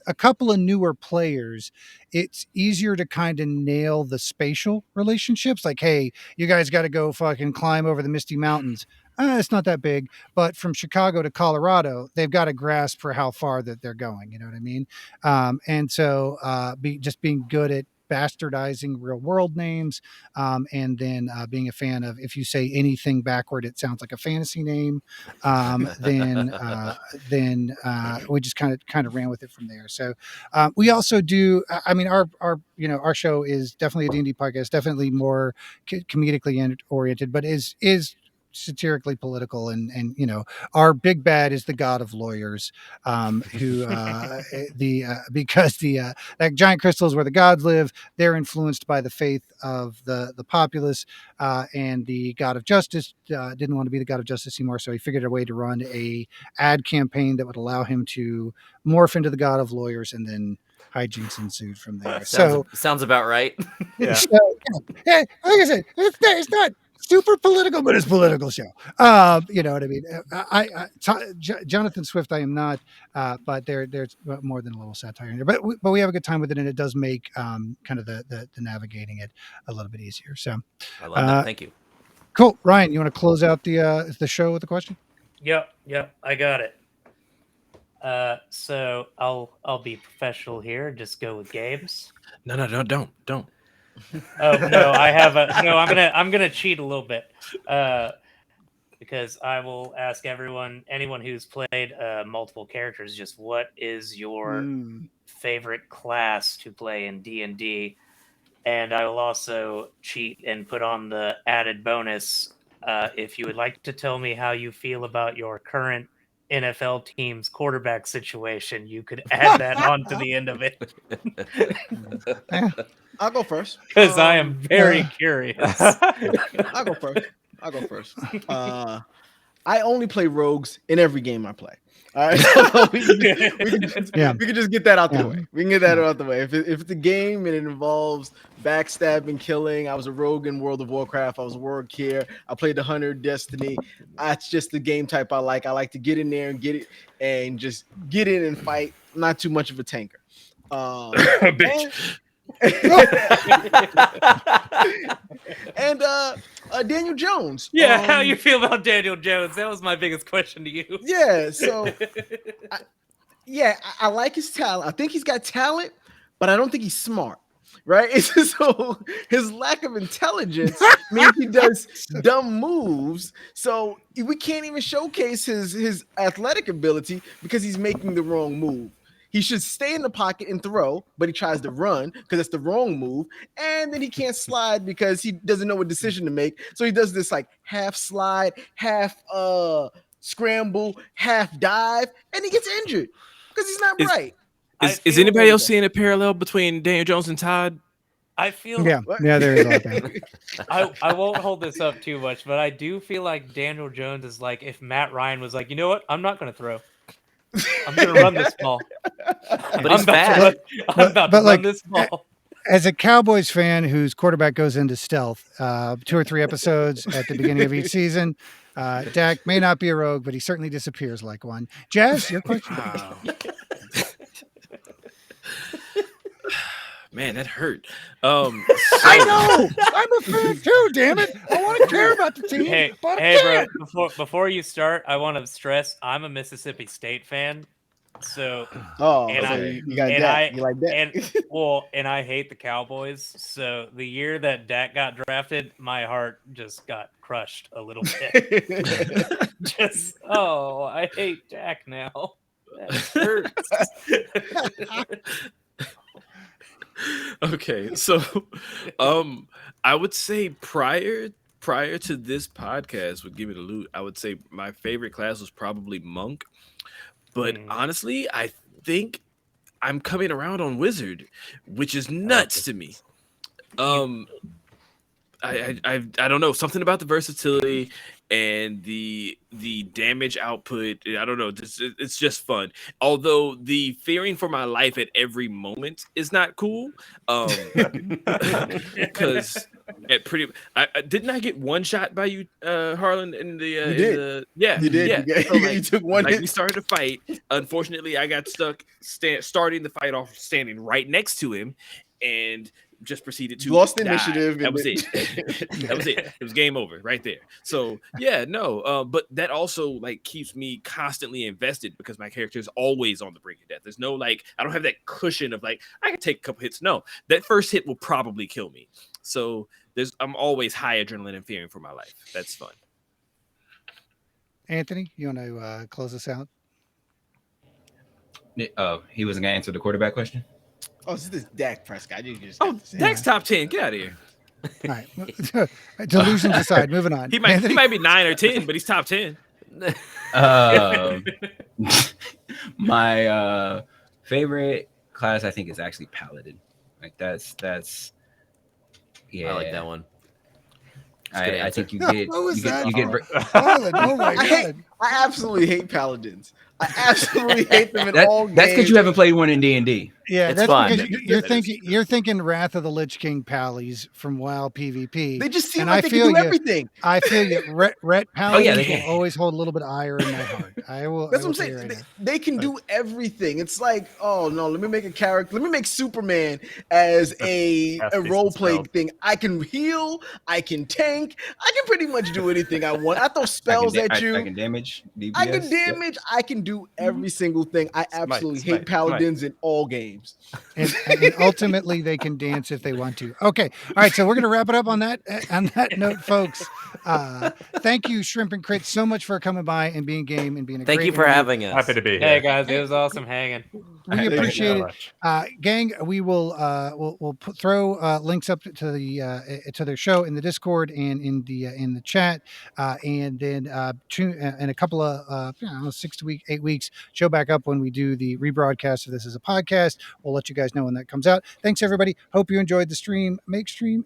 a couple of newer players, it's easier to kind of nail the spatial relationships. Like, hey, you guys got to go fucking climb over the Misty Mountains. It's not that big, but from Chicago to Colorado, they've got a grasp for how far that they're going. You know what I mean? And so just being good at bastardizing real world names, and then being a fan of, if you say anything backward, it sounds like a fantasy name. Then we just kind of ran with it from there. So we also do. I mean, our show is definitely a D&D podcast, definitely more comedically oriented, but is satirically political, and our big bad is the god of lawyers, who because the like giant crystals where the gods live, they're influenced by the faith of the populace, and the god of justice didn't want to be the god of justice anymore, so he figured a way to run a ad campaign that would allow him to morph into the god of lawyers, and then hijinks ensued from there. Sounds about right. Yeah. So, like I said, it's not super political, but it's a political show. You know what I mean? Jonathan Swift, I am not, but there's more than a little satire in there. But we have a good time with it, and it does make kind of the navigating it a little bit easier. So I love that. Thank you. Cool, Ryan. You want to close out the show with a question? Yep, I got it. So I'll be professional here. Just go with games. No, don't. Oh no, I'm gonna cheat a little bit, because I will ask anyone who's played multiple characters, just what is your favorite class to play in D&D, and I will also cheat and put on the added bonus. If you would like to tell me how you feel about your current NFL team's quarterback situation, you could add that on to the end of it. I'll go first because I am very curious. I'll go first. I only play rogues in every game I play. All right, so we can just get that out the way. We can get that out the way. If it's a game and it involves backstabbing, killing, I was a rogue in World of Warcraft. I was a rogue here. I played the Hunter Destiny. That's just the game type I like. I like to get in there and get it and just get in and fight. I'm not too much of a tanker. And Daniel Jones. Yeah, how you feel about Daniel Jones? That was my biggest question to you. Yeah, so I like his talent. I think he's got talent, but I don't think he's smart. Right? It's just, so his lack of intelligence means he does dumb moves. So we can't even showcase his athletic ability because he's making the wrong move. He should stay in the pocket and throw, but he tries to run because it's the wrong move. And then he can't slide because he doesn't know what decision to make. So he does this like half slide, half scramble, half dive, and he gets injured because he's not right. Is anybody else seeing a parallel between Daniel Jones and Todd? I feel there is a lot there. I won't hold this up too much, but I do feel like Daniel Jones is like if Matt Ryan was like, you know what, I'm not going to throw. I'm going to run this ball. But he's fast. I'm about to run this ball. As a Cowboys fan whose quarterback goes into stealth 2 or 3 episodes at the beginning of each season, Dak may not be a rogue, but he certainly disappears like one. Jazz, your question? Man, that hurt. I know. I'm a fan too. Damn it! I want to care about the team. Hey, bro. Before you start, I want to stress I'm a Mississippi State fan. So, you like that? And I hate the Cowboys. So the year that Dak got drafted, my heart just got crushed a little bit. I hate Dak now. That hurts. Okay, so I would say prior to this podcast with Give Me the Loot, I would say my favorite class was probably Monk. But honestly, I think I'm coming around on Wizard, which is nuts to me. I don't know, something about the versatility and the damage output. I don't know. It's just fun. Although the fearing for my life at every moment is not cool. Because didn't I get one shot by you, Harlan? In the you did. You did. Yeah. So, you took one. We started to fight. Unfortunately, I got stuck starting the fight off standing right next to him, and just proceeded to lost die. initiative. That was it. That was it. It was game over right there. So but that also like keeps me constantly invested because my character is always on the brink of death. There's no I don't have that cushion of I can take a couple hits. No, that first hit will probably kill me. So I'm always high adrenaline and fearing for my life. That's fun. Anthony, you want to close us out? He wasn't gonna answer the quarterback question. Oh, this is Dak Prescott. Dak's top 10. Get out of here. All right. Delusions aside, moving on. He might be 9 or 10, but he's top 10. My favorite class, I think, is actually Paladin. Like that's yeah. I like that one. I think you get Oh my god! I absolutely hate paladins. I absolutely hate them in all games. That's because you haven't played one in D&D. Yeah, It's that's fun. because you're thinking Wrath of the Lich King Pallies from WoW PvP. They just seem and like I they feel can do everything. I feel you. Ret Paladins they will can. always hold a little bit of ire in my heart. I will. That's I will what I'm tell saying. you right They can do everything. It's like, oh no, let me make a character. Let me make Superman as a role play thing. I can heal. I can tank. I can pretty much do anything I want. I throw spells at you. I can damage. DPS. I can damage. Yep. I can do every single thing. I absolutely hate paladins in all games. And ultimately, they can dance if they want to. Okay, all right. So we're gonna wrap it up on that note, folks. Thank you, Shrimp and Crit, so much for coming by and being game and being a Thank great you for interview. having us. Happy to be here. Hey guys, it was awesome hanging. We appreciate it, gang. We will we'll throw links up to their show in the Discord and in the chat, and then in a couple of 8 weeks, show back up when we do the rebroadcast of this as a podcast. We'll let you guys know when that comes out. Thanks everybody. Hope you enjoyed the stream. Make stream